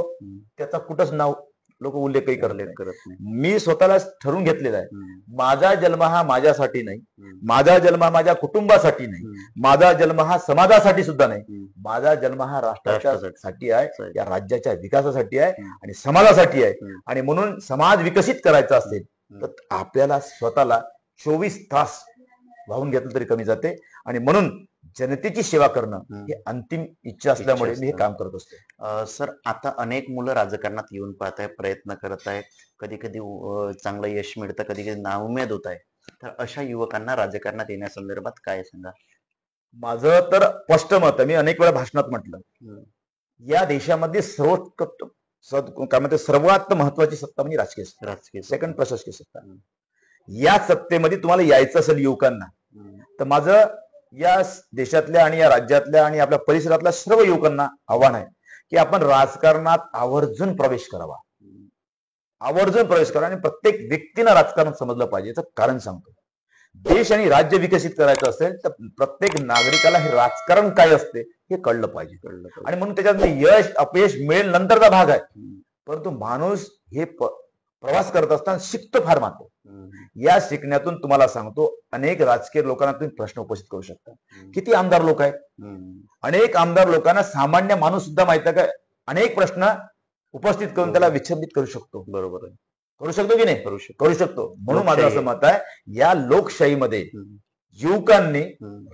त्याचा कुठंच नाव लोक उल्लेखही करले नाही. करत नाही. मी स्वतःला ठरवून घेतलेला आहे, माझा जन्म हा माझ्यासाठी नाही, हम्म. माझा जन्म हा माझ्या कुटुंबासाठी नाही, हम्म. माझा जन्म हा समाजासाठी सुद्धा नाही, हम्म. माझा जन्म हा राष्ट्रासाठी राष्ट्रासाठी आहे, या राज्याच्या विकासासाठी आहे हम्म. आणि समाजासाठी आहे. हम्म. आणि म्हणून समाज विकसित करायचा असेल हम्म. तर आपल्याला स्वतःला 24 तास वाहून घेतलं तरी कमी जाते. आणि म्हणून जनतेची सेवा करणं ही अंतिम इच्छा असल्यामुळे मी हे काम करत असतो. सर, आता अनेक मुलं राजकारणात येऊन पाहत आहे, प्रयत्न करत आहेत, कधी कधी चांगलं यश मिळतं, कधी कधी नाउमेद होत आहे. तर अशा युवकांना राजकारणात येण्यासंदर्भात काय सांगा? माझं तर स्पष्ट मत आहे, मी अनेक वेळा भाषणात म्हटलं, हम्म. या देशामध्ये काय म्हणते सर्वात महत्वाची सत्ता म्हणजे राजकीय सत्ता, राजकीय सेकंड प्रशासकीय सत्ता. हम्म. या सत्तेमध्ये तुम्हाला यायचं असेल युवकांना, हम्म. तर माझं या देशातल्या आणि या राज्यातल्या आणि आपल्या परिसरातल्या सर्व युवकांना आव्हान आहे की आपण राजकारणात आवर्जून प्रवेश करावा, आवर्जून प्रवेश करा. आणि प्रत्येक व्यक्तीनं राजकारण समजलं पाहिजे. याचं कारण सांगतो, देश आणि राज्य विकसित करायचं असेल तर प्रत्येक नागरिकाला हे राजकारण काय असते हे कळलं पाहिजे. आणि म्हणून त्याच्यात यश अपयश मिळेल नंतरचा भाग आहे, परंतु माणूस हे प्रवास करत असताना शिकतो फार मात्र. या शिकण्यातून तुम्हाला सांगतो, अनेक राजकीय लोकांना तुम्ही प्रश्न उपस्थित करू शकता. किती आमदार लोक आहेत, अनेक आमदार लोकांना सामान्य माणूस सुद्धा माहित आहे का अनेक प्रश्न उपस्थित करून त्याला विचलित करू शकतो. बरोबर आहे, करू शकतो की नाही? करू शकतो. म्हणून माझं असं मत आहे, या लोकशाहीमध्ये युवकांनी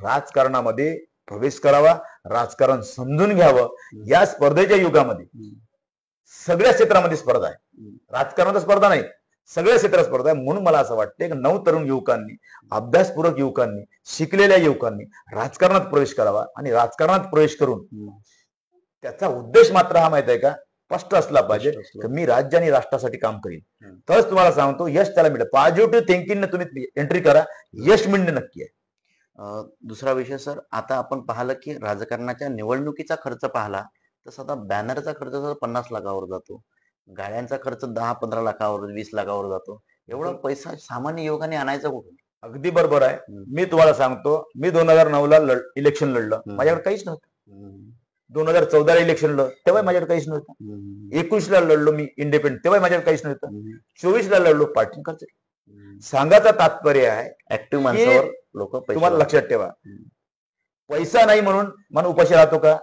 राजकारणामध्ये प्रवेश करावा, राजकारण समजून घ्यावं. या स्पर्धेच्या युगामध्ये सगळ्या क्षेत्रामध्ये स्पर्धा आहे, राजकारणात स्पर्धा नाही, सगळ्या क्षेत्रात स्पर्धा आहे. म्हणून मला असं वाटतं की नवतरुण युवकांनी, अभ्यासपूरक युवकांनी, शिकलेल्या युवकांनी राजकारणात प्रवेश करावा. आणि राजकारणात प्रवेश करून त्याचा उद्देश मात्र हा माहित आहे का, स्पष्ट असला पाहिजे की मी राज्य आणि राष्ट्रासाठी काम करीन. तरच तुम्हाला सांगतो यश त्याला मिळेल. पॉझिटिव्ह थिंकिंग तुम्ही एंट्री करा, यश मिळणे नक्की आहे. दुसरा विषय सर, आता आपण पाहिलं की राजकारणाच्या निवडणुकीचा खर्च पाहिला तर सध्या बॅनरचा खर्च जर 50 लाखावर जातो, गाड्यांचा खर्च 10-15 लाखावर, 20 लाखावर जातो. एवढा पैसा सामान्य युवकांनी आणायचा कुठून? अगदी बरोबर आहे. मी तुम्हाला सांगतो, मी 2009ला इलेक्शन लढलं, माझ्याकडे काहीच नव्हतं. 2014ला इलेक्शन लढलं, तेव्हा माझ्याकडे काहीच नव्हतं. 21ला लढलो मी इंडिपेंडेंट, तेव्हा माझ्याकडे काहीच नव्हतं. 24ला लढलो, पार्टी खर्च. सांगायचं तात्पर्य आहे, ऍक्टिव्ह माणसावर लोक तुम्हाला लक्षात ठेवा, पैसा नाही म्हणून मन उपाशी राहतो का?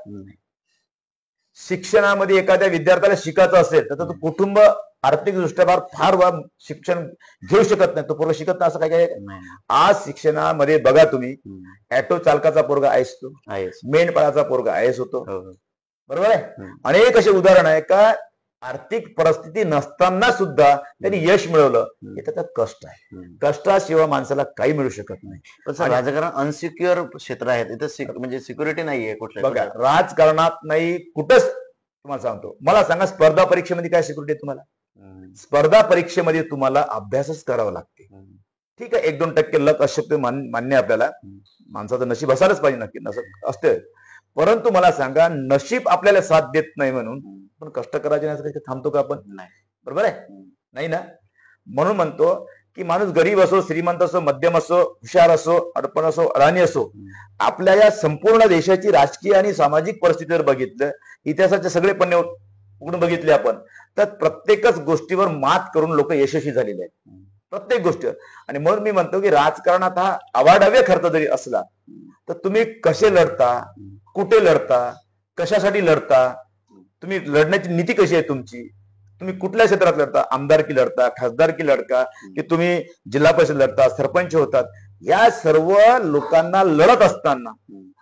शिक्षणामध्ये एखाद्या विद्यार्थ्याला शिकायचं असेल तर तो कुटुंब आर्थिक दृष्ट्या फार शिक्षण घेऊ शकत नाही, तो पोरगा शिकत नाही असं काय काय? आज शिक्षणामध्ये बघा तुम्ही, ऑटो चालकाचा पोरगा आयएस होतो, मेंढपाळाचा पोरगा आयएस होतो, बरोबर आहे. अनेक असे उदाहरण आहे का आर्थिक परिस्थिती नसताना सुद्धा त्यांनी यश मिळवलं. हे त्याचं कष्ट आहे, कष्टाशिवाय माणसाला काही मिळू शकत नाही. पण राजकारण अनसिक्युअर क्षेत्र आहे, इथं म्हणजे सिक्युरिटी नाहीये कुठल्या. बघा, राजकारणात नाही कुठंच. तुम्हाला सांगतो, मला सांगा स्पर्धा परीक्षेमध्ये काय सिक्युरिटी आहे तुम्हाला? स्पर्धा परीक्षेमध्ये तुम्हाला अभ्यासच करावा लागते. ठीक आहे, 1-2% लक अशक्य मान्य आपल्याला, माणसाचं नशीब असायलाच पाहिजे, नक्की नसं असते. परंतु मला सांगा, नशीब आपल्याला साथ देत नाही म्हणून पण कष्ट करायचे नाही थांबतो का आपण? नाही, बरोबर आहे, नाही ना. म्हणून म्हणतो की माणूस गरीब असो, श्रीमंत असो, मध्यम असो, हुशार असो, अडपण असो, अडाणी असो, आपल्या या संपूर्ण देशाची राजकीय आणि सामाजिक परिस्थिती जर बघितलं, इतिहासाचे सगळे पन्ने उघडून बघितले आपण, तर प्रत्येकच गोष्टीवर मात करून लोक यशस्वी झालेले आहेत, प्रत्येक गोष्ट. आणि म्हणून मी म्हणतो की राजकारणात हा अवाढव्य खर्च जरी असला तर तुम्ही कसे लढता, कुठे लढता, कशासाठी लढता, तुम्ही लढण्याची नीती कशी आहे तुमची, तुम्ही कुठल्या क्षेत्रात लढता, आमदारकी लढता, खासदारकी लढता, की तुम्ही जिल्हा परिषद लढता, सरपंच होतात, या सर्व लोकांना लढत असताना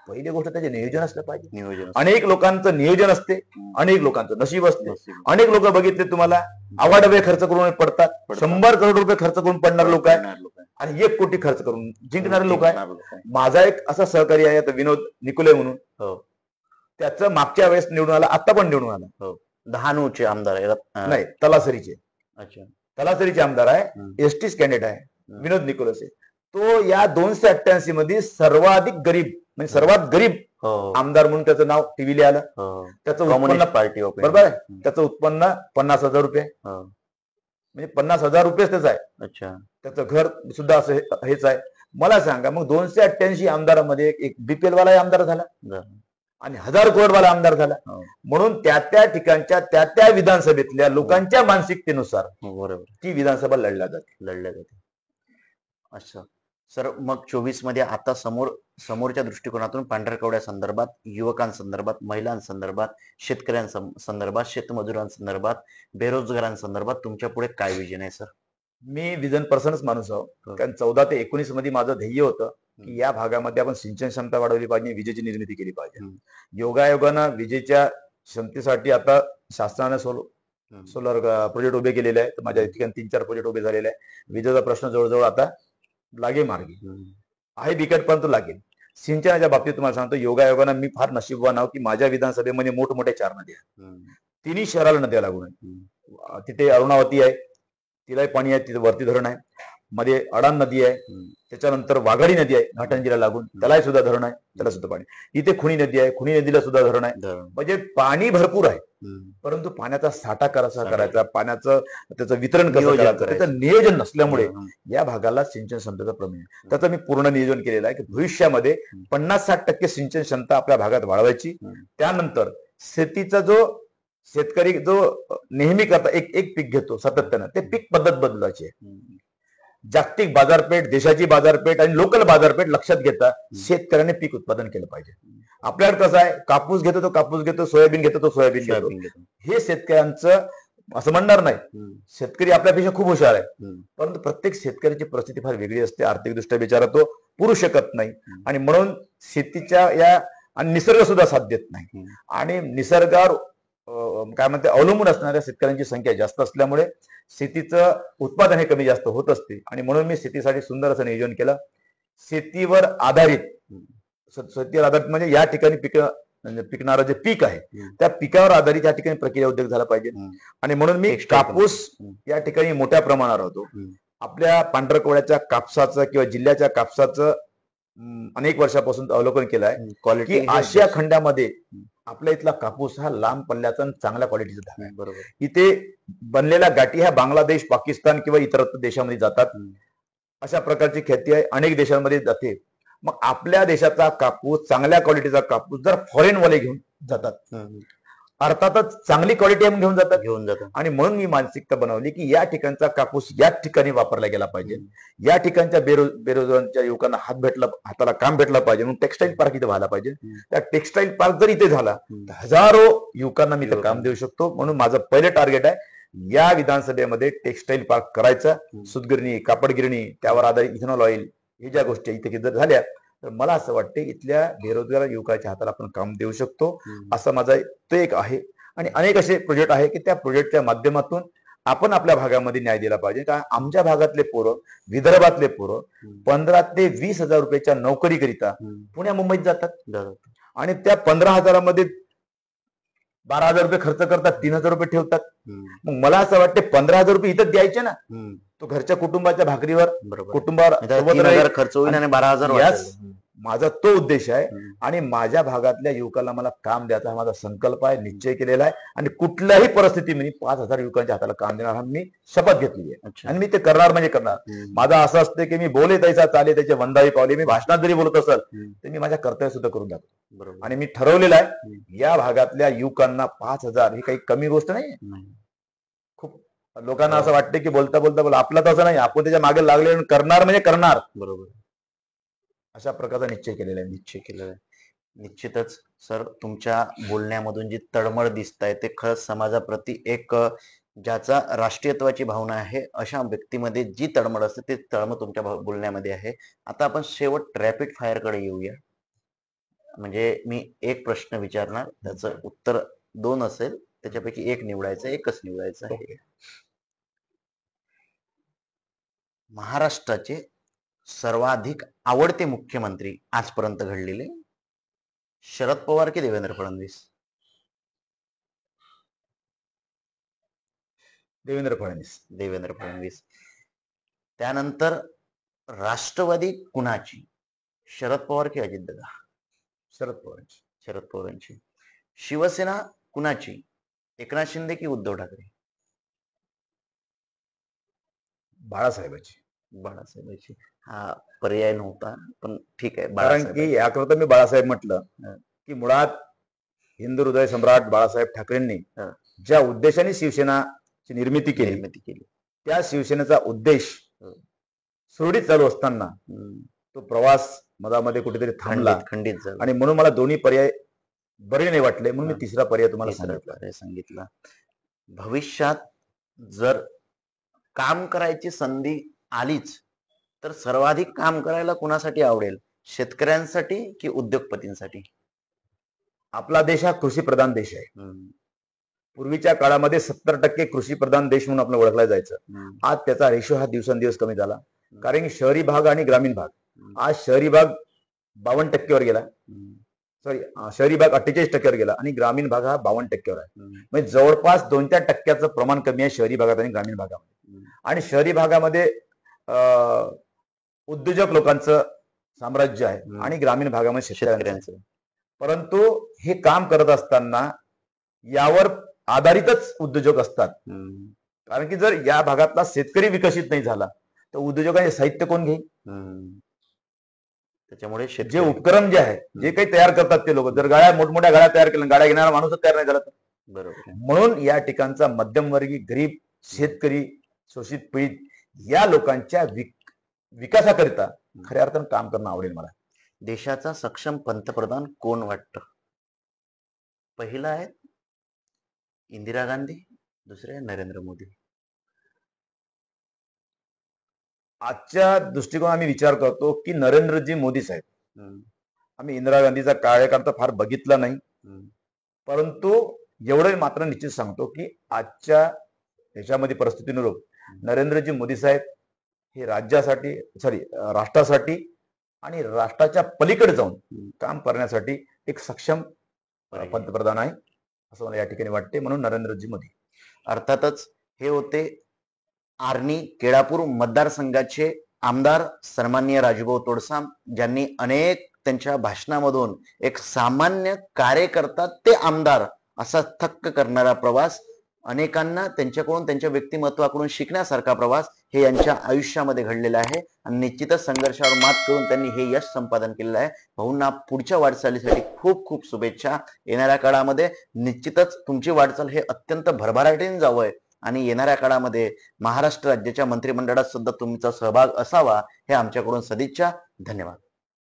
पहिली गोष्ट त्याचे नियोजन असलं पाहिजे. अनेक लोकांचं नियोजन असते, अनेक लोकांचं नशीब असते. अनेक लोक बघितले तुम्हाला अवाढव्य खर्च करून पडतात, 100 करोड रुपये खर्च करून पडणारे लोक आहेत आणि 1 कोटी खर्च करून जिंकणारे लोक आहेत. माझा एक असा सहकारी आहे विनोद निकुले म्हणून, त्याचं मागच्या वेळेस निवडून आला, आता पण निवडून आला. 10 आमदार नाही, तलासरीचे. अच्छा, तलासरीचे आमदार आहे, एसटी कॅन्डिडेट आहे, विनोद निकोलस. तो या 288 मध्ये सर्वाधिक गरीब, म्हणजे सर्वात गरीब आमदार म्हणून त्याचं नाव टीव्हीला आलं. त्याचं उत्पन्न पार्टी, बरोबर आहे, त्याचं उत्पन्न 50,000 रुपये, म्हणजे 50,000 रुपयेच त्याचं आहे. अच्छा, त्याचं घर सुद्धा असं हेच आहे. मला सांगा, मग 288 आमदारामध्ये एक बीपीएल वाला आमदार झाला. आणि 1000 कोरडवाला आमदार झाला. हो. म्हणून त्या ठिकाणच्या त्या विधानसभेतल्या लोकांच्या मानसिकतेनुसार बरोबर ती विधानसभा लढल्या जाते. अच्छा सर, मग 24 मध्ये आता समोरच्या दृष्टिकोनातून पांढऱ्या कवड्या संदर्भात, युवकांसंदर्भात, महिलांसंदर्भात, शेतकऱ्यांसंदर्भात, शेतमजुरांसंदर्भात, बेरोजगारांसंदर्भात तुमच्या पुढे काय विजन आहे सर? मी विजन पर्सनच माणूस आहो. कारण 14 ते 19 मध्ये माझं ध्येय होतं की या भागामध्ये आपण सिंचन क्षमता वाढवली पाहिजे, विजेची निर्मिती केली पाहिजे. योगायोगानं विजेच्या क्षमतेसाठी आता शासनाने सोलर प्रोजेक्ट उभे केलेले आहे. माझ्या ठिकाणी 3-4 प्रोजेक्ट उभे झालेले आहे. विजेचा प्रश्न जवळजवळ आता लागे मार्गी आहे, बिकट परंतु लागेल. सिंचनाच्या बाबतीत तुम्हाला सांगतो, योगायोगानं मी फार नशीबवान आहो की माझ्या विधानसभेमध्ये मोठमोठ्या 4 नद्या आहेत. तिन्ही शहराला नद्या लागून आहेत. तिथे अरुणावती आहे, तिलाही पाणी आहे, तिथे वरती धरण आहे. मध्ये अडाण नदी आहे, त्याच्यानंतर वाघाडी नदी आहे घाटंजीला लागून, त्यालाही सुद्धा धरण आहे, त्याला सुद्धा पाणी. इथे खुणी नदी आहे, खुणी नदीला सुद्धा धरण आहे. म्हणजे पाणी भरपूर आहे, परंतु पाण्याचा साठा कसा करायचा, पाण्याचं त्याचं वितरण कसं करायचं, त्याचं नियोजन नसल्यामुळे या भागाला सिंचन क्षमतेचा प्रमेय आहे. त्याचं मी पूर्ण नियोजन केलेलं आहे की भविष्यामध्ये 50-60% सिंचन क्षमता आपल्या भागात वाढवायची. त्यानंतर शेतीचा जो शेतकरी जो नेहमी करता एक पीक घेतो सातत्यानं, ते पीक पद्धत बदलायची आहे. जागतिक बाजारपेठ, देशाची बाजारपेठ आणि लोकल बाजारपेठ लक्षात घेता शेतकऱ्याने पीक उत्पादन केलं पाहिजे. आपल्याकडे कसं आहे, कापूस घेतो तो कापूस घेतो, सोयाबीन घेतो तो सोयाबीन घेतो. हे शेतकऱ्यांचं असं म्हणणार नाही, शेतकरी आपल्यापेक्षा खूप हुशार आहे, परंतु प्रत्येक शेतकऱ्याची परिस्थिती फार वेगळी असते. आर्थिकदृष्ट्या बिचारा तो पुरू शकत नाही आणि म्हणून शेतीच्या या आणि निसर्ग सुद्धा साथ देत नाही. आणि निसर्गावर काय म्हणते अवलंबून असणाऱ्या शेतकऱ्यांची संख्या जास्त असल्यामुळे शेतीचं उत्पादन हे कमी जास्त होत असते. आणि म्हणून मी शेतीसाठी सुंदर असं नियोजन केलं. शेतीवर आधारित म्हणजे या ठिकाणी पिकणारं जे पीक आहे त्या पिकावर आधारित या ठिकाणी प्रक्रिया उद्योग झाला पाहिजे. आणि म्हणून मी कापूस या ठिकाणी मोठ्या प्रमाणावर होतो. आपल्या पांढऱ्या कवड्याच्या कापसाचं किंवा जिल्ह्याच्या कापसाचं अनेक वर्षापासून अवलोकन केलं आहे की आशिया खंडामध्ये आपल्या इथला कापूस हा लांब पल्ल्याचा चांगल्या क्वालिटीचा आहे. बरोबर. इथे बनलेल्या गाठी ह्या बांगलादेश, पाकिस्तान किंवा इतर देशामध्ये जातात. अशा प्रकारची खेती आहे, अनेक देशांमध्ये जाते. मग आपल्या देशाचा कापूस, चांगल्या क्वालिटीचा कापूस जर फॉरेन वाले घेऊन जातात, अर्थातच चांगली क्वालिटी घेऊन जातात. आणि म्हणून मी मानसिकता बनवली की या ठिकाणचा कापूस याच ठिकाणी वापरला गेला पाहिजे. या ठिकाणच्या बेरोजगारांच्या युवकांना हाताला काम भेटलं पाहिजे. म्हणून टेक्सटाईल पार्क इथे व्हायला पाहिजे. त्या टेक्सटाईल पार्क जर इथे झाला तर हजारो युवकांना मी इथे काम देऊ शकतो. म्हणून माझं पहिलं टार्गेट आहे या विधानसभेमध्ये टेक्सटाईल पार्क करायचा. सूतगिरणी, कापडगिरणी, त्यावर आधारित इथेनॉल ऑइल, हे ज्या गोष्टी इथे जर झाल्या तर मला असं वाटते इथल्या बेरोजगार युवकाच्या हाताला आपण काम देऊ शकतो. असं माझा तो एक आहे. आणि अनेक असे प्रोजेक्ट आहे की त्या प्रोजेक्टच्या माध्यमातून आपण आपल्या भागामध्ये न्याय दिला पाहिजे. कारण आमच्या भागातले पोरं, विदर्भातले पोरं 15 ते 20 हजार रुपयाच्या नोकरीकरिता पुण्या मुंबईत जातात आणि त्या 15,000मध्ये 12,000 रुपये खर्च करतात, 3,000 रुपये ठेवतात. मग मला असं वाटतं 15,000 रुपये इथं द्यायचे ना, तो घरच्या कुटुंबाच्या भाकरीवर, कुटुंबावर खर्च होईल आणि 12,000. माझा तो उद्देश आहे. आणि माझ्या भागातल्या युवकांना मला काम द्यायचा हा माझा संकल्प आहे, निश्चय केलेला आहे. आणि कुठल्याही परिस्थितीमध्ये 5,000 युवकांच्या हाताला काम देणार हा मी शपथ घेतली आहे. आणि मी ते करणार म्हणजे करणार. माझं असं असतं की मी बोले तैसा चाले त्याचे वंदावी पावले. मी भाषणात जरी बोलत असेल तर मी माझ्या कर्तव्य सुद्धा करून जातो. आणि मी ठरवलेलं आहे या भागातल्या युवकांना 5,000 ही काही कमी गोष्ट नाही. खूप लोकांना असं वाटतं की बोलता बोलता आपला तसं नाही, आपण त्याच्या मागे लागले करणार म्हणजे करणार. बरोबर. अशा प्रकारचा निश्चय केलेला आहे. निश्चितच सर, तुमच्या बोलण्यामधून जी तळमळ दिसत आहे ते खरंच समाजाप्रती एक ज्याचा राष्ट्रीयत्वाची भावना आहे अशा व्यक्तीमध्ये जी तळमळ असते ते तळमळ तुमच्या बोलण्यामध्ये आहे. आता आपण शेवट रॅपिड फायर कडे येऊया. म्हणजे मी एक प्रश्न विचारणार, त्याचं उत्तर 2 असेल, त्याच्यापैकी एक निवडायचं, एकच निवडायचं आहे. महाराष्ट्राचे सर्वाधिक आवडते मुख्यमंत्री आजपर्यंत घडलेले शरद पवार की देवेंद्र फडणवीस? देवेंद्र फडणवीस. त्यानंतर राष्ट्रवादी कुणाची, शरद पवार की अजितदादा? शरद पवारांची. शिवसेना कुणाची, एकनाथ शिंदे की उद्धव ठाकरे? बाळासाहेबांची. हा पर्याय नव्हता, पण ठीक आहे. कारण की याकरता मी बाळासाहेब म्हटलं की मुळात हिंदू हृदय सम्राट बाळासाहेब ठाकरेंनी हा. ज्या उद्देशाने शिवसेनाची निर्मिती केली त्या शिवसेनेचा उद्देश सुरळीत चालू असताना तो प्रवास मधामध्ये कुठेतरी थांबला खंडित झाला आणि म्हणून मला दोन्ही पर्याय बरे नाही वाटले, म्हणून मी हा. तिसरा पर्याय तुम्हाला तिसरा सांगितला. पर्याय सांगितला. भविष्यात जर काम करायची संधी आलीच तर सर्वाधिक काम करायला कुणासाठी आवडेल, शेतकऱ्यांसाठी की उद्योगपतींसाठी? आपला देश हा कृषी प्रधान देश आहे. पूर्वीच्या काळामध्ये 70% कृषी प्रधान देश म्हणून आपलं ओळखला जायचं. आज त्याचा रेशो हा दिवसेंदिवस कमी झाला, कारण की शहरी भाग आणि ग्रामीण भाग, आज शहरी भाग 52% गेला, सॉरी शहरी भाग 48% गेला आणि ग्रामीण भाग हा 52% आहे. म्हणजे जवळपास 2-4 टक्क्याचं प्रमाण कमी आहे शहरी भागात आणि ग्रामीण भागामध्ये. आणि शहरी भागामध्ये उद्योजक लोकांचं साम्राज्य आहे आणि ग्रामीण भागामध्ये शेतकऱ्यांचं. परंतु हे काम करत असताना यावर आधारितच उद्योजक असतात, कारण की जर या भागातला शेतकरी विकसित नाही झाला तर उद्योजकांचे साहित्य कोण घेईल? त्याच्यामुळे जे उपक्रम जे आहे, जे काही तयार करतात ते लोक, जर गाड्या मोठमोठ्या गाड्या तयार केल्या, गाड्या घेणारा माणूसच तयार नाही झाला तर बरोबर. म्हणून या ठिकाणचा मध्यमवर्गीय गरीब शेतकरी शोषित पीडित या लोकांच्या विकासाकरिता खऱ्या अर्थानं काम करणं आवडेल मला. देशाचा सक्षम पंतप्रधान कोण वाटतं? पहिला आहे इंदिरा गांधी, दुसरे आहे नरेंद्र मोदी. आजच्या दृष्टिकोन आम्ही विचार करतो की नरेंद्रजी मोदी साहेब. आम्ही इंदिरा गांधीचा कार्यकाळ तर फार बघितला नाही, परंतु एवढं मात्र निश्चित सांगतो की आजच्या देशामध्ये परिस्थितीनुरूप नरेंद्रजी मोदी साहेब हे राष्ट्रासाठी आणि राष्ट्राच्या पलीकडे जाऊन काम करण्यासाठी एक सक्षम पंतप्रधान आहे असं मला या ठिकाणी वाटते, म्हणून नरेंद्रजी मोदी. अर्थातच हे होते आर्णी केळापूर मतदारसंघाचे आमदार सन्माननीय राजूभाऊ तोडसाम, ज्यांनी अनेक त्यांच्या भाषणामधून एक सामान्य कार्यकर्ता ते आमदार असा थक्क करणारा प्रवास, अनेकांना त्यांच्याकडून त्यांच्या व्यक्तिमत्वाकडून शिकण्यासारखा प्रवास हे यांच्या आयुष्यामध्ये घडलेला आहे आणि निश्चितच संघर्षावर मात करून त्यांनी हे यश संपादन केलेलं आहे. भाऊंना पुढच्या वाटचालीसाठी खूप खूप शुभेच्छा. येणाऱ्या काळामध्ये निश्चितच तुमची वाटचाल हे अत्यंत भरभराटीने जावंय आणि येणाऱ्या काळामध्ये महाराष्ट्र राज्याच्या मंत्रिमंडळात सुद्धा तुमचा सहभाग असावा हे आमच्याकडून सदिच्छा. धन्यवाद.